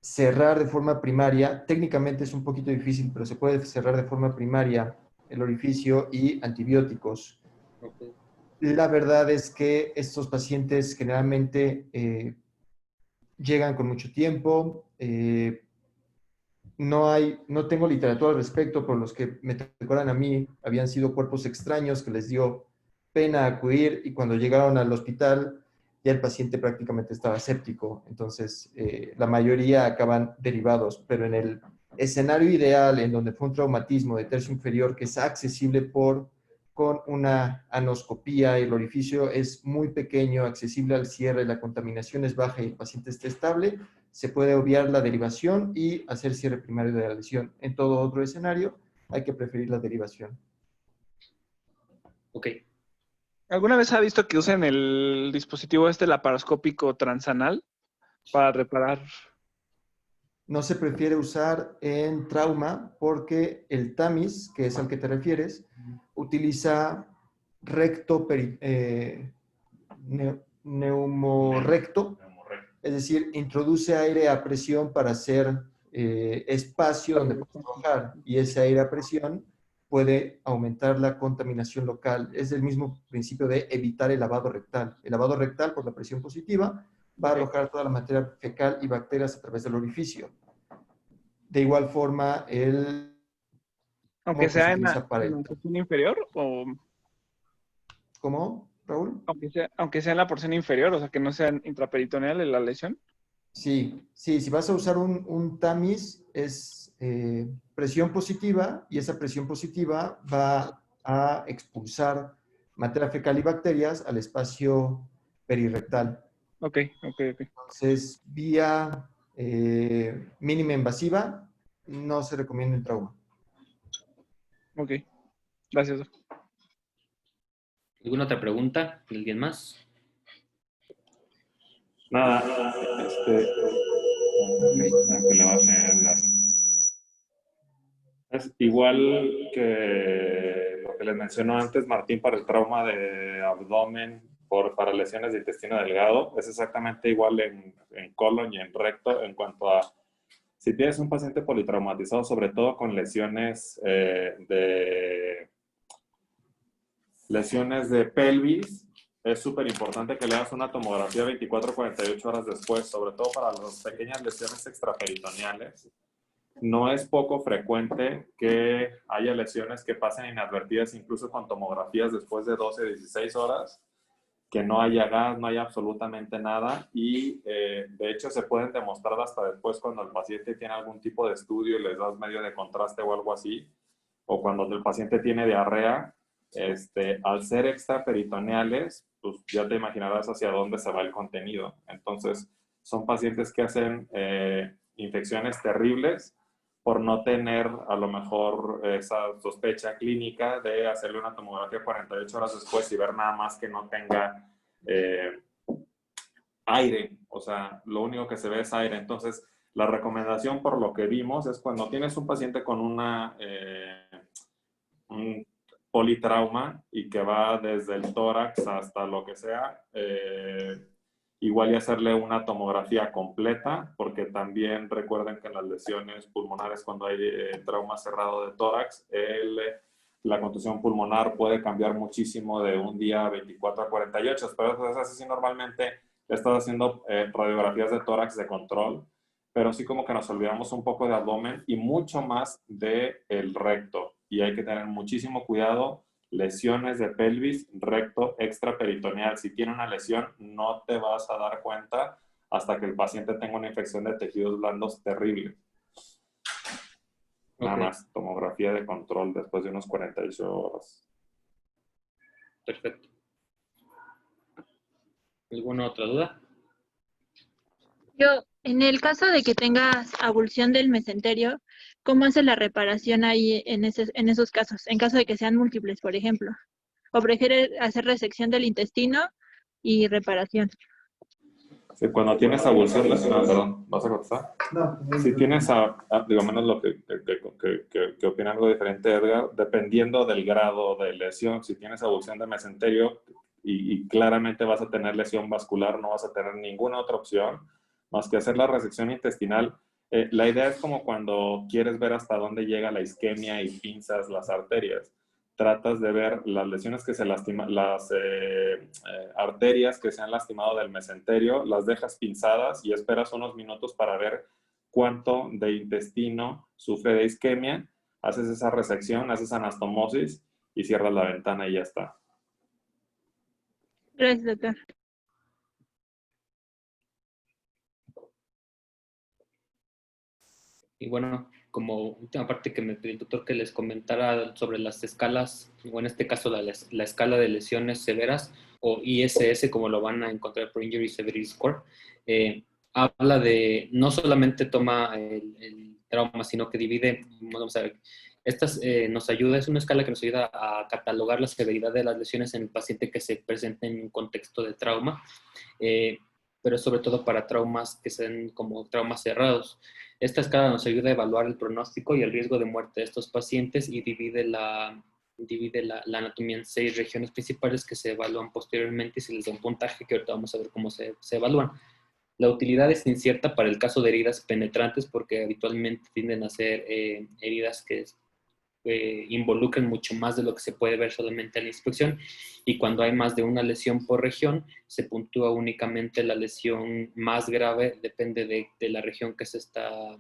cerrar de forma primaria. Técnicamente es un poquito difícil, pero se puede cerrar de forma primaria el orificio y antibióticos. Okay. La verdad es que estos pacientes generalmente llegan con mucho tiempo. No tengo literatura al respecto, pero los que me recuerdan a mí habían sido cuerpos extraños que les dio pena acudir y cuando llegaron al hospital ya el paciente prácticamente estaba séptico. Entonces, la mayoría acaban derivados, pero en el escenario ideal, en donde fue un traumatismo de tercio inferior que es accesible con una anoscopía, el orificio es muy pequeño, accesible al cierre, la contaminación es baja y el paciente está estable, se puede obviar la derivación y hacer cierre primario de la lesión. En todo otro escenario, hay que preferir la derivación. Ok. ¿Alguna vez ha visto que usen el dispositivo laparoscópico transanal para reparar? No se prefiere usar en trauma porque el TAMIS, que es al que te refieres, utiliza recto, neumorrecto, es decir, introduce aire a presión para hacer espacio donde puedes trabajar y ese aire a presión puede aumentar la contaminación local. Es el mismo principio de evitar el lavado rectal. El lavado rectal por la presión positiva va a arrojar toda la materia fecal y bacterias a través del orificio. De igual forma, Aunque sea en la para porción inferior o... ¿Cómo, Raúl? Aunque sea en la porción inferior, o sea, que no sea intraperitoneal en la lesión. Sí, si vas a usar un TAMIS es presión positiva y esa presión positiva va a expulsar materia fecal y bacterias al espacio perirectal. Ok. Entonces, vía mínima invasiva, no se recomienda en trauma. Ok, gracias, Doc. ¿Alguna otra pregunta de alguien más? Nada, que le baje el gas. Es igual que lo que les mencionó antes, Martín, para el trauma de abdomen para lesiones de intestino delgado. Es exactamente igual en colon y en recto en cuanto a si tienes un paciente politraumatizado, sobre todo con lesiones de pelvis, es súper importante que le hagas una tomografía 24 a 48 horas después, sobre todo para las pequeñas lesiones extraperitoneales. No es poco frecuente que haya lesiones que pasen inadvertidas incluso con tomografías después de 12, 16 horas, que no haya gas, no haya absolutamente nada y de hecho se pueden demostrar hasta después cuando el paciente tiene algún tipo de estudio y les das medio de contraste o algo así, o cuando el paciente tiene diarrea, al ser extraperitoneales, pues ya te imaginarás hacia dónde se va el contenido. Entonces, son pacientes que hacen infecciones terribles por no tener a lo mejor esa sospecha clínica de hacerle una tomografía 48 horas después y ver nada más que no tenga aire, o sea, lo único que se ve es aire. Entonces, la recomendación por lo que vimos es cuando tienes un paciente con un politrauma y que va desde el tórax hasta lo que sea, igual y hacerle una tomografía completa, porque también recuerden que en las lesiones pulmonares, cuando hay trauma cerrado de tórax, la contusión pulmonar puede cambiar muchísimo de un día a 24 a 48, pero eso es así normalmente estás haciendo radiografías de tórax de control, pero sí como que nos olvidamos un poco de abdomen y mucho más del recto, y hay que tener muchísimo cuidado. Lesiones de pelvis, recto, extraperitoneal. Si tiene una lesión, no te vas a dar cuenta hasta que el paciente tenga una infección de tejidos blandos terrible. Nada más, tomografía de control después de unos 48 horas. Perfecto. ¿Alguna otra duda? Yo, en el caso de que tengas abulsión del mesenterio, ¿cómo hace la reparación ahí en esos casos? En caso de que sean múltiples, por ejemplo. ¿O prefiere hacer resección del intestino y reparación? Sí, cuando tienes abulsión, perdón, ¿vas a contestar? No. Si tienes, digo, menos lo que opina algo diferente, Edgar, dependiendo del grado de lesión, si tienes abulsión de mesenterio y claramente vas a tener lesión vascular, no vas a tener ninguna otra opción más que hacer la resección intestinal. La idea es como cuando quieres ver hasta dónde llega la isquemia y pinzas las arterias. Tratas de ver las lesiones que se lastiman, las arterias que se han lastimado del mesenterio, las dejas pinzadas y esperas unos minutos para ver cuánto de intestino sufre de isquemia, haces esa resección, haces anastomosis y cierras la ventana y ya está. Gracias, doctor. Y bueno, como última parte que me pidió el doctor que les comentara sobre las escalas, o en este caso la escala de lesiones severas, o ISS, como lo van a encontrar por Injury Severity Score, habla de, no solamente toma el trauma, sino que divide, vamos a ver, nos ayuda, es una escala que nos ayuda a catalogar la severidad de las lesiones en el paciente que se presenta en un contexto de trauma, pero sobre todo para traumas que sean como traumas cerrados. Esta escala nos ayuda a evaluar el pronóstico y el riesgo de muerte de estos pacientes y divide la anatomía en 6 regiones principales que se evalúan posteriormente y se les da un puntaje que ahorita vamos a ver cómo se evalúan. La utilidad es incierta para el caso de heridas penetrantes porque habitualmente tienden a ser heridas que involucran mucho más de lo que se puede ver solamente en la inspección, y cuando hay más de una lesión por región se puntúa únicamente la lesión más grave, depende de la región que se está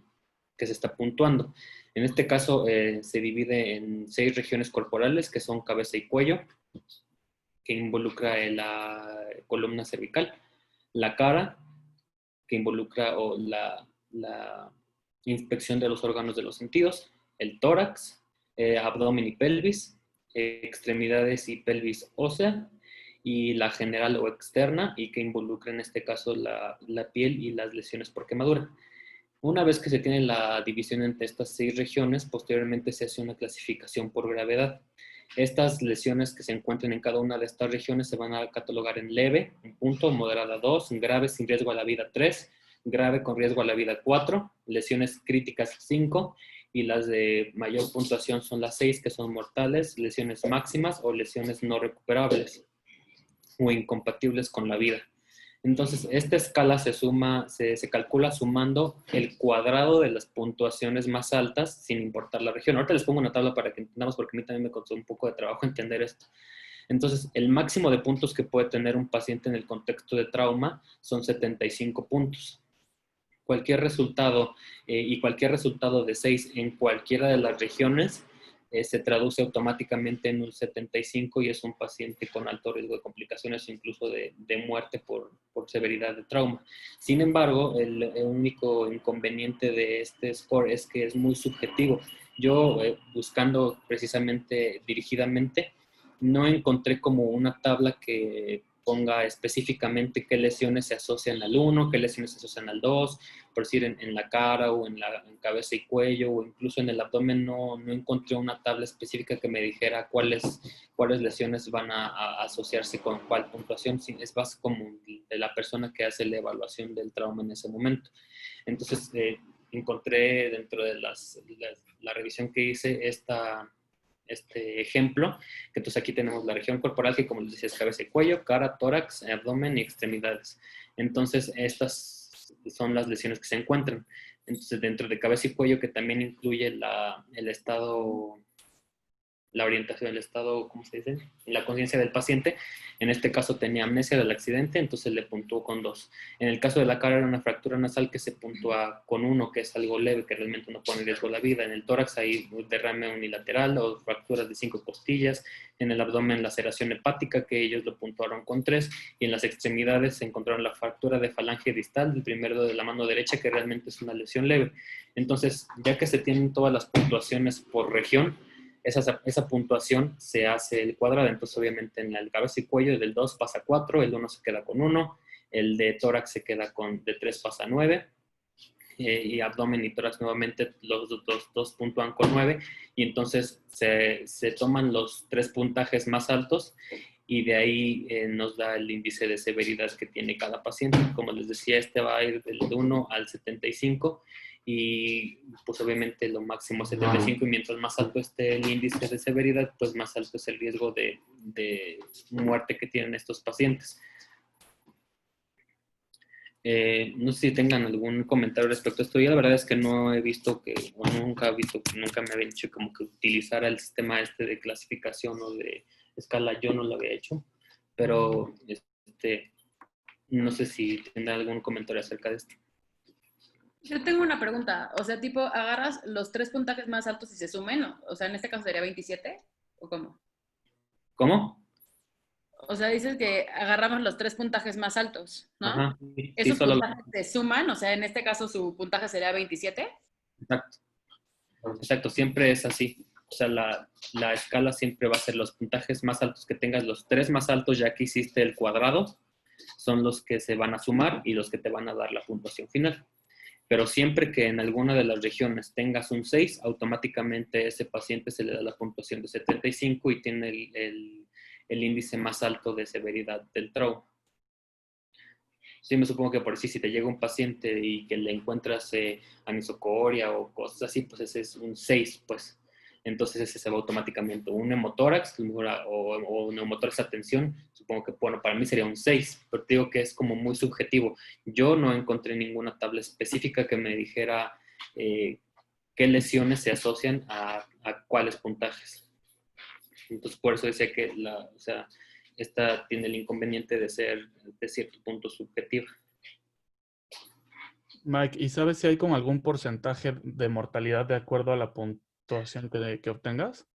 puntuando. En este caso se divide en 6 regiones corporales que son cabeza y cuello, que involucra la columna cervical, la cara, que involucra la inspección de los órganos de los sentidos, el tórax, abdomen y pelvis, extremidades y pelvis ósea, y la general o externa, y que involucra en este caso la piel y las lesiones por quemadura. Una vez que se tiene la división entre estas 6 regiones, posteriormente se hace una clasificación por gravedad. Estas lesiones que se encuentren en cada una de estas regiones se van a catalogar en leve, un punto, moderada 2, grave sin riesgo a la vida 3, grave con riesgo a la vida 4, lesiones críticas 5 y las de mayor puntuación son las 6 que son mortales, lesiones máximas o lesiones no recuperables o incompatibles con la vida. Entonces, esta escala se calcula sumando el cuadrado de las puntuaciones más altas sin importar la región. Ahorita les pongo una tabla para que entendamos porque a mí también me costó un poco de trabajo entender esto. Entonces, el máximo de puntos que puede tener un paciente en el contexto de trauma son 75 puntos. Cualquier resultado y cualquier resultado de 6 en cualquiera de las regiones se traduce automáticamente en un 75 y es un paciente con alto riesgo de complicaciones o incluso de muerte por severidad de trauma. Sin embargo, el único inconveniente de este score es que es muy subjetivo. Yo, buscando precisamente dirigidamente, no encontré como una tabla que ponga específicamente qué lesiones se asocian al 1, qué lesiones se asocian al 2, por decir en la cara o en cabeza y cuello o incluso en el abdomen no encontré una tabla específica que me dijera cuáles lesiones van a asociarse con cuál puntuación. Es base como de la persona que hace la evaluación del trauma en ese momento. Entonces, encontré dentro de la revisión que hice este ejemplo, que entonces aquí tenemos la región corporal que, como les decía, es cabeza y cuello, cara, tórax, abdomen y extremidades. Entonces, estas son las lesiones que se encuentran. Entonces, dentro de cabeza y cuello, que también incluye el estado, la orientación, el estado, ¿cómo se dice? La conciencia del paciente. En este caso tenía amnesia del accidente, entonces le puntuó con 2. En el caso de la cara era una fractura nasal que se puntúa con 1, que es algo leve, que realmente no pone en riesgo la vida. En el tórax hay derrame unilateral o fracturas de 5 costillas. En el abdomen laceración hepática, que ellos lo puntuaron con 3. Y en las extremidades se encontraron la fractura de falange distal del primer dedo de la mano derecha, que realmente es una lesión leve. Entonces, ya que se tienen todas las puntuaciones por región, esa puntuación se hace el cuadrado. Entonces, obviamente, en el cabeza y cuello del 2 pasa a 4, el 1 se queda con 1, el de tórax se queda de 3 pasa a 9, y abdomen y tórax nuevamente los dos puntúan con 9, y entonces se toman los 3 puntajes más altos y de ahí nos da el índice de severidad que tiene cada paciente. Como les decía, este va a ir del 1 al 75 y pues obviamente lo máximo es 75 y mientras más alto esté el índice de severidad, pues más alto es el riesgo de muerte que tienen estos pacientes. No sé si tengan algún comentario respecto a esto. Yo la verdad es que no he visto nunca me habían dicho como que utilizara el sistema de clasificación o de escala. Yo no lo había hecho, pero no sé si tendrán algún comentario acerca de esto. Yo tengo una pregunta, o sea, tipo, ¿agarras los 3 puntajes más altos y se sumen? O sea, en este caso sería 27, ¿o cómo? ¿Cómo? O sea, dices que agarramos los 3 puntajes más altos, ¿no? Ajá, sí, ¿Esos solo puntajes se suman? O sea, en este caso su puntaje sería 27. Exacto, siempre es así. O sea, la escala siempre va a ser los puntajes más altos que tengas, los 3 más altos ya que hiciste el cuadrado, son los que se van a sumar y los que te van a dar la puntuación final. Pero siempre que en alguna de las regiones tengas un 6, automáticamente a ese paciente se le da la puntuación de 75 y tiene el índice más alto de severidad del trauma. Sí, me supongo que por si te llega un paciente y que le encuentras anisocoria o cosas así, pues ese es un 6, pues. Entonces ese se va automáticamente. Un neumotórax o neumotórax a tensión, supongo que, bueno, para mí sería un 6, pero te digo que es como muy subjetivo. Yo no encontré ninguna tabla específica que me dijera qué lesiones se asocian a cuáles puntajes. Entonces por eso decía que esta tiene el inconveniente de ser de cierto punto subjetiva. Mike, ¿y sabes si hay como algún porcentaje de mortalidad de acuerdo a la puntuación que obtengas?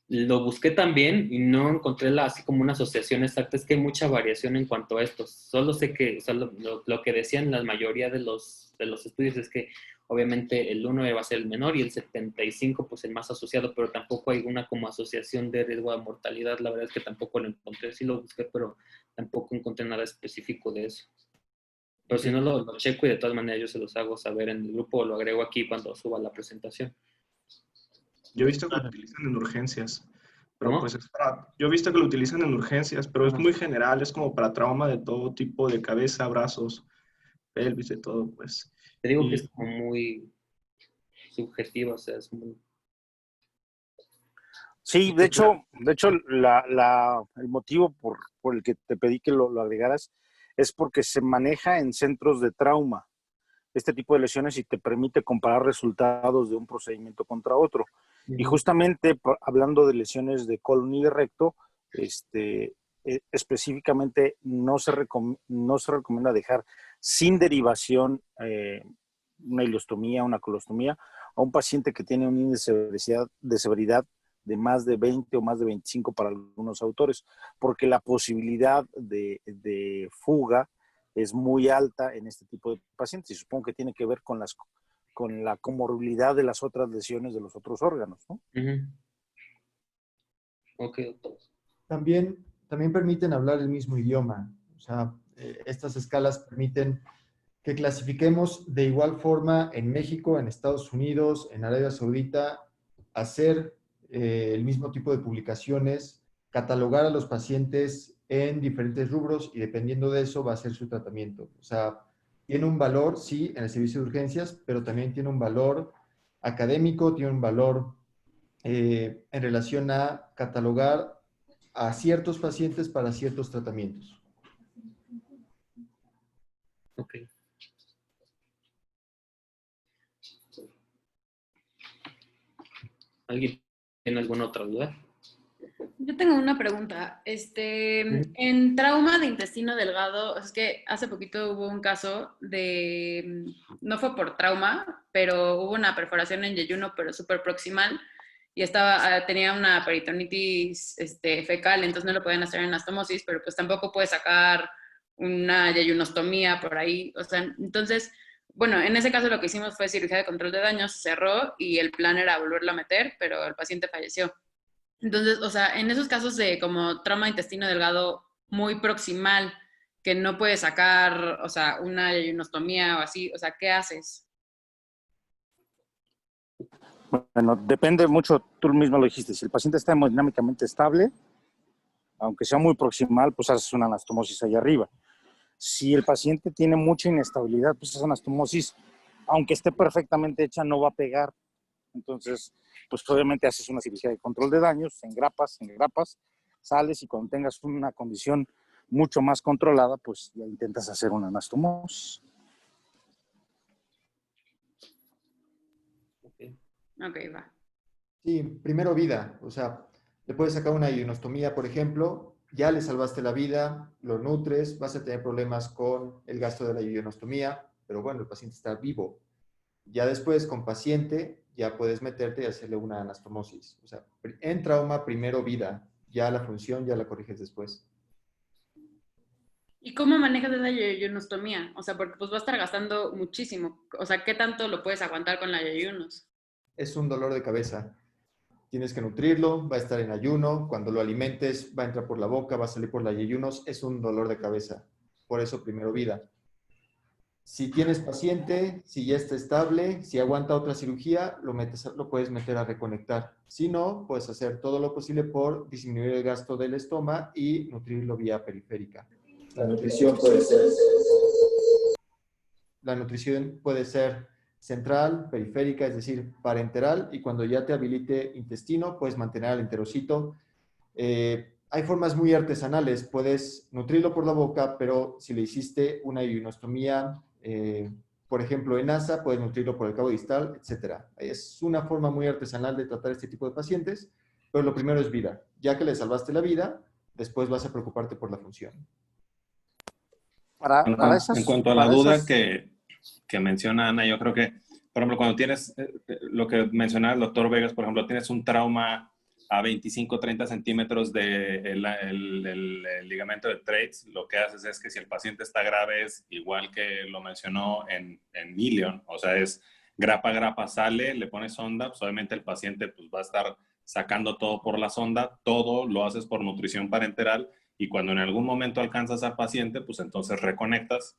Lo busqué también y no encontré así como una asociación exacta. Es que hay mucha variación en cuanto a esto. Solo sé que lo que decían la mayoría de los estudios es que obviamente el 1 va a ser el menor y el 75 pues el más asociado, pero tampoco hay una como asociación de riesgo de mortalidad. La verdad es que tampoco lo encontré. Sí lo busqué, pero tampoco encontré nada específico de eso. Pero si no lo checo y de todas maneras yo se los hago saber en el grupo o lo agrego aquí cuando suba la presentación. Yo he visto que lo utilizan en urgencias, pero ¿Cómo? pues yo he visto que lo utilizan en urgencias, pero es Ajá. muy general, es como para trauma de todo tipo, de cabeza, brazos, pelvis, de todo, pues. Te digo que Y es como muy subjetivo, o sea, es muy... Sí, de hecho el motivo por el que te pedí que lo agregaras es porque se maneja en centros de trauma este tipo de lesiones y te permite comparar resultados de un procedimiento contra otro. Y justamente hablando de lesiones de colon y de recto, específicamente no se recomienda dejar sin derivación una ilostomía, una colostomía a un paciente que tiene un índice de severidad de más de 20 o más de 25 para algunos autores, porque la posibilidad de fuga es muy alta en este tipo de pacientes y supongo que tiene que ver con la comorbilidad de las otras lesiones de los otros órganos, ¿no? Ok, doctor. También permiten hablar el mismo idioma. O sea, estas escalas permiten que clasifiquemos de igual forma en México, en Estados Unidos, en Arabia Saudita, hacer el mismo tipo de publicaciones, catalogar a los pacientes en diferentes rubros y dependiendo de eso va a ser su tratamiento. O sea, tiene un valor, sí, en el servicio de urgencias, pero también tiene un valor académico, tiene un valor en relación a catalogar a ciertos pacientes para ciertos tratamientos. Ok. ¿Alguien tiene alguna otra duda? Yo tengo una pregunta. En trauma de intestino delgado, es que hace poquito hubo un caso no fue por trauma, pero hubo una perforación en yeyuno, pero súper proximal, y tenía una peritonitis fecal, entonces no lo podían hacer en anastomosis, pero pues tampoco puede sacar una yeyunostomía por ahí. O sea, entonces, bueno, en ese caso lo que hicimos fue cirugía de control de daños, se cerró y el plan era volverlo a meter, pero el paciente falleció. Entonces, o sea, en esos casos de como trauma de intestino delgado muy proximal, que no puedes sacar, o sea, una yeyunostomía o así, o sea, ¿qué haces? Bueno, depende mucho, tú mismo lo dijiste, si el paciente está hemodinámicamente estable, aunque sea muy proximal, pues haces una anastomosis ahí arriba. Si el paciente tiene mucha inestabilidad, pues esa anastomosis, aunque esté perfectamente hecha, no va a pegar. Entonces, pues obviamente haces una cirugía de control de daños, engrapas, sales y cuando tengas una condición mucho más controlada, pues ya intentas hacer una anastomosis. Ok, va. Sí, primero vida. O sea, le puedes sacar una ionostomía, por ejemplo, ya le salvaste la vida, lo nutres, vas a tener problemas con el gasto de la ionostomía, pero bueno, el paciente está vivo. Ya después, con paciente, ya puedes meterte y hacerle una anastomosis. O sea, en trauma, primero vida. Ya la función ya la corriges después. ¿Y cómo manejas esa yeyunostomía? O sea, porque pues va a estar gastando muchísimo. O sea, ¿qué tanto lo puedes aguantar con la yeyunos? Es un dolor de cabeza. Tienes que nutrirlo, va a estar en ayuno. Cuando lo alimentes, va a entrar por la boca, va a salir por la yeyunos. Es un dolor de cabeza. Por eso, primero vida. Si tienes paciente, si ya está estable, si aguanta otra cirugía, lo puedes meter a reconectar. Si no, puedes hacer todo lo posible por disminuir el gasto del estómago y nutrirlo vía periférica. La nutrición puede ser central, periférica, es decir, parenteral, y cuando ya te habilite intestino, puedes mantener al enterocito. Hay formas muy artesanales, puedes nutrirlo por la boca, pero si le hiciste una ionostomía, por ejemplo, en asa, puedes nutrirlo por el cabo distal, etc. Es una forma muy artesanal de tratar este tipo de pacientes, pero lo primero es vida. Ya que le salvaste la vida, después vas a preocuparte por la función. En cuanto a la duda que menciona Ana, yo creo que, por ejemplo, cuando tienes lo que mencionaba el doctor Vegas, por ejemplo, tienes un trauma a 25, 30 centímetros del ligamento de Treitz, lo que haces es que si el paciente está grave es igual que lo mencionó en Ilion, o sea, es grapa, sale, le pones sonda, pues obviamente el paciente pues, va a estar sacando todo por la sonda, todo lo haces por nutrición parenteral y cuando en algún momento alcanzas al paciente, pues entonces reconectas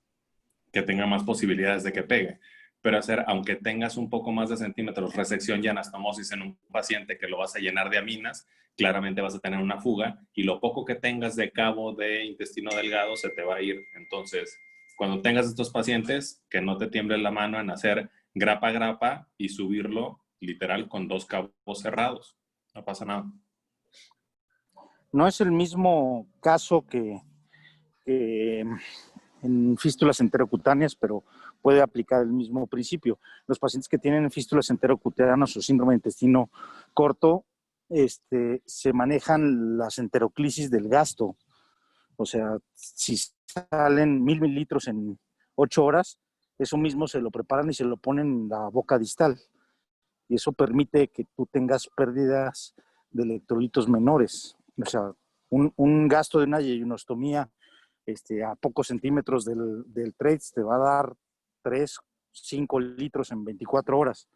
que tenga más posibilidades de que pegue. pero hacer, aunque tengas un poco más de centímetros, resección y anastomosis en un paciente que lo vas a llenar de aminas, claramente vas a tener una fuga y lo poco que tengas de cabo de intestino delgado se te va a ir. Entonces, cuando tengas estos pacientes, que no te tiemble la mano en hacer grapa a grapa y subirlo literal con 2 cabos cerrados. No pasa nada. No es el mismo caso que en fístulas enterocutáneas, pero puede aplicar el mismo principio. Los pacientes que tienen fístulas enterocutáneas o síndrome de intestino corto, se manejan las enteroclisis del gasto. O sea, si salen 1000 mililitros en 8 horas, eso mismo se lo preparan y se lo ponen en la boca distal. Y eso permite que tú tengas pérdidas de electrolitos menores. O sea, un gasto de una yeyunostomía a pocos centímetros del TRACE te va a dar 3, 5 litros en 24 horas.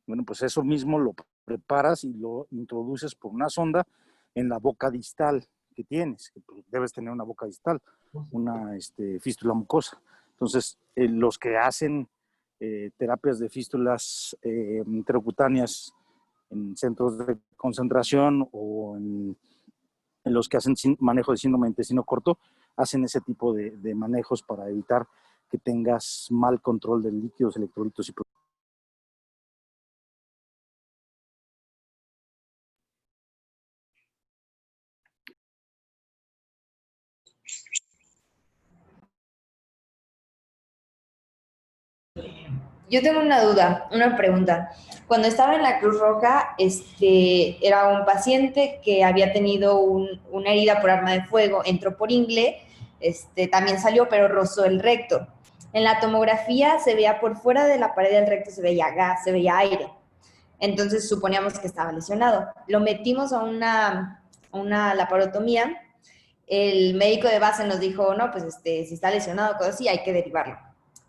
Bueno, pues eso mismo lo preparas y lo introduces por una sonda en la boca distal que tienes, que debes tener una boca distal, una fístula mucosa. Entonces, los que hacen terapias de fístulas enterocutáneas en centros de concentración o en los que hacen manejo de síndrome de intestino corto, hacen ese tipo de manejos para evitar que tengas mal control de líquidos, electrolitos y proteínas. Yo tengo una duda, una pregunta. Cuando estaba en la Cruz Roja, era un paciente que había tenido una herida por arma de fuego, entró por ingle, también salió, pero rozó el recto. En la tomografía se veía por fuera de la pared del recto, se veía gas, se veía aire. Entonces suponíamos que estaba lesionado. Lo metimos a una laparotomía. El médico de base nos dijo, no, pues si está lesionado, cosas así, hay que derivarlo.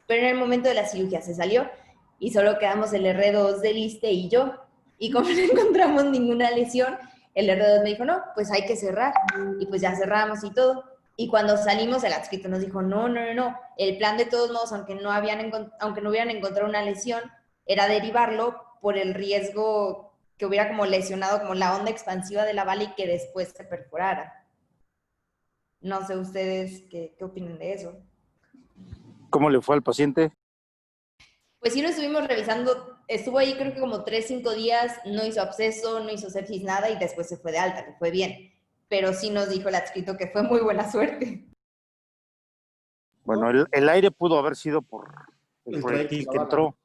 Pero en el momento de la cirugía se salió y solo quedamos el R2 del ISSSTE y yo. Y como no encontramos ninguna lesión, el R2 me dijo, no, pues hay que cerrar. Y pues ya cerramos y todo. Y cuando salimos, el adscrito nos dijo, no. El plan de todos modos, aunque no hubieran encontrado una lesión, era derivarlo por el riesgo que hubiera como lesionado como la onda expansiva de la bala y que después se perforara. No sé ustedes qué opinan de eso. ¿Cómo le fue al paciente? Pues sí lo estuvimos revisando, estuvo ahí creo que como 3-5 días, no hizo absceso, no hizo sepsis, nada, y después se fue de alta, que fue bien. Pero sí nos dijo el adscrito que fue muy buena suerte. Bueno, el aire pudo haber sido por el proyectil que entró.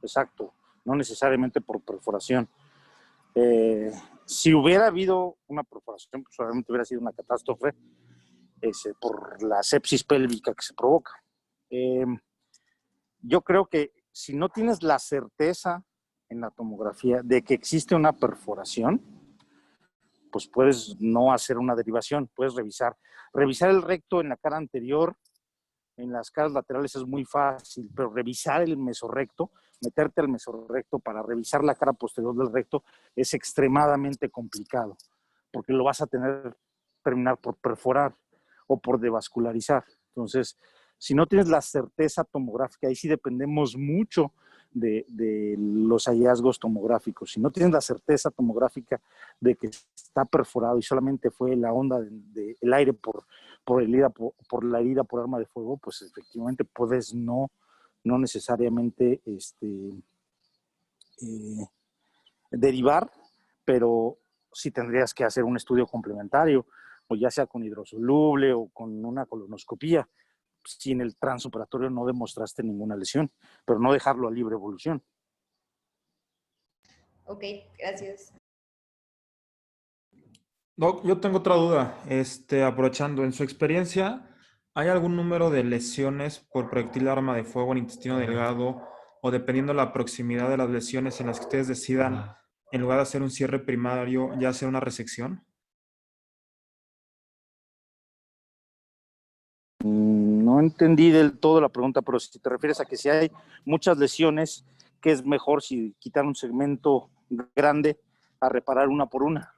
Exacto, no necesariamente por perforación. Si hubiera habido una perforación, pues obviamente hubiera sido una catástrofe por la sepsis pélvica que se provoca. Yo creo que si no tienes la certeza en la tomografía de que existe una perforación, pues puedes no hacer una derivación, puedes revisar el recto en la cara anterior, en las caras laterales es muy fácil, pero revisar el mesorrecto, meterte al mesorrecto para revisar la cara posterior del recto es extremadamente complicado, porque lo vas a terminar por perforar o por devascularizar. Entonces, si no tienes la certeza tomográfica, ahí sí dependemos mucho de los hallazgos tomográficos. Si no tienes la certeza tomográfica de que está perforado y solamente fue la onda del aire por la herida por arma de fuego, pues efectivamente puedes no necesariamente derivar, pero sí tendrías que hacer un estudio complementario, o ya sea con hidrosoluble o con una colonoscopía, si en el transoperatorio no demostraste ninguna lesión, pero no dejarlo a libre evolución. Ok, gracias. Doc, yo tengo otra duda. Aprovechando, en su experiencia, ¿hay algún número de lesiones por proyectil de arma de fuego en intestino delgado o dependiendo la proximidad de las lesiones en las que ustedes decidan, en lugar de hacer un cierre primario, ya hacer una resección? No entendí del todo la pregunta, pero si te refieres a que si hay muchas lesiones, ¿qué es mejor si quitar un segmento grande a reparar una por una?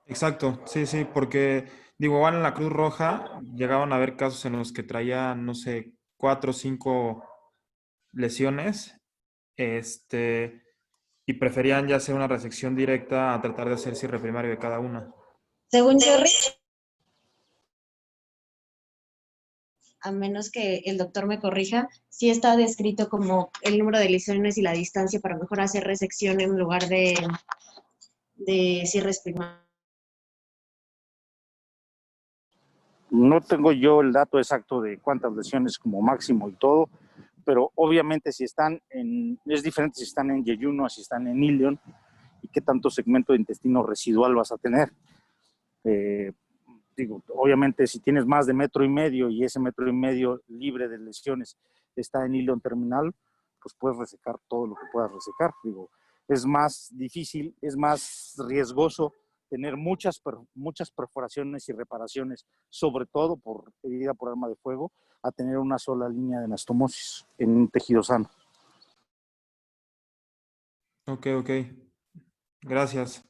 Exacto, sí, porque digo, igual en la Cruz Roja llegaban a haber casos en los que traían, no sé, 4 o 5 lesiones y preferían ya hacer una resección directa a tratar de hacer cierre primario de cada una. Según yo, Rich, a menos que el doctor me corrija, sí está descrito como el número de lesiones y la distancia para mejor hacer resección en lugar de cierres primarios. No tengo yo el dato exacto de cuántas lesiones como máximo y todo, pero obviamente si están es diferente si están en yeyuno a si están en ilion y qué tanto segmento de intestino residual vas a tener. Obviamente si tienes más de 1,5 metros y ese 1,5 metros libre de lesiones está en ilion terminal, pues puedes resecar todo lo que puedas resecar. Es más difícil, es más riesgoso tener muchas perforaciones y reparaciones, sobre todo por herida por arma de fuego, a tener una sola línea de anastomosis en un tejido sano. Ok. Gracias.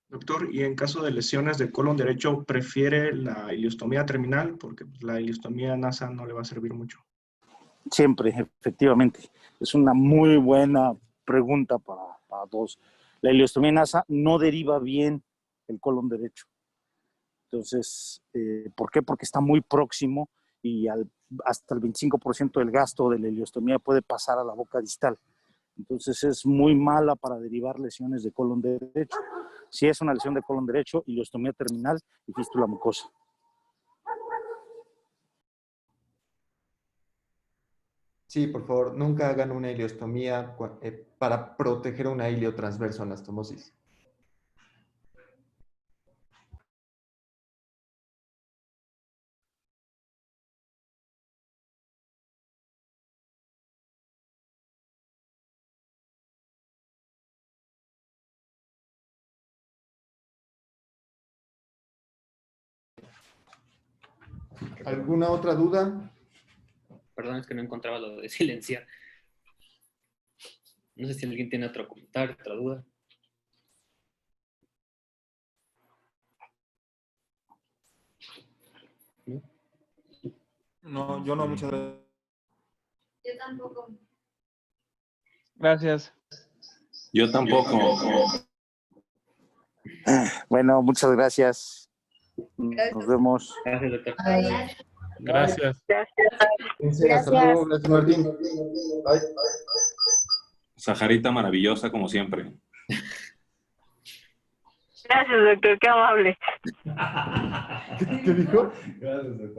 Doctor, y en caso de lesiones del colon derecho, ¿prefiere la ileostomía terminal? Porque la ileostomía NASA no le va a servir mucho. Siempre, efectivamente. Es una muy buena pregunta para todos. La ileostomía NASA no deriva bien el colon derecho. Entonces, ¿por qué? Porque está muy próximo y hasta el 25% del gasto de la ileostomía puede pasar a la boca distal. Entonces, es muy mala para derivar lesiones de colon derecho. Si es una lesión de colon derecho, ileostomía terminal y fístula mucosa. Sí, por favor, nunca hagan una ileostomía para proteger una iliotransverso anastomosis. ¿Alguna otra duda? Perdón, es que no encontraba lo de silenciar. No sé si alguien tiene otro comentario, otra duda. No, yo no, muchas gracias. Yo tampoco. Gracias. Yo tampoco. Bueno, muchas gracias. Nos vemos. Gracias, doctor. Gracias. Hasta luego. Gracias, Martín. Bye. Sajarita maravillosa, como siempre. Gracias, doctor, qué amable. ¿Qué dijo? Gracias, doctor.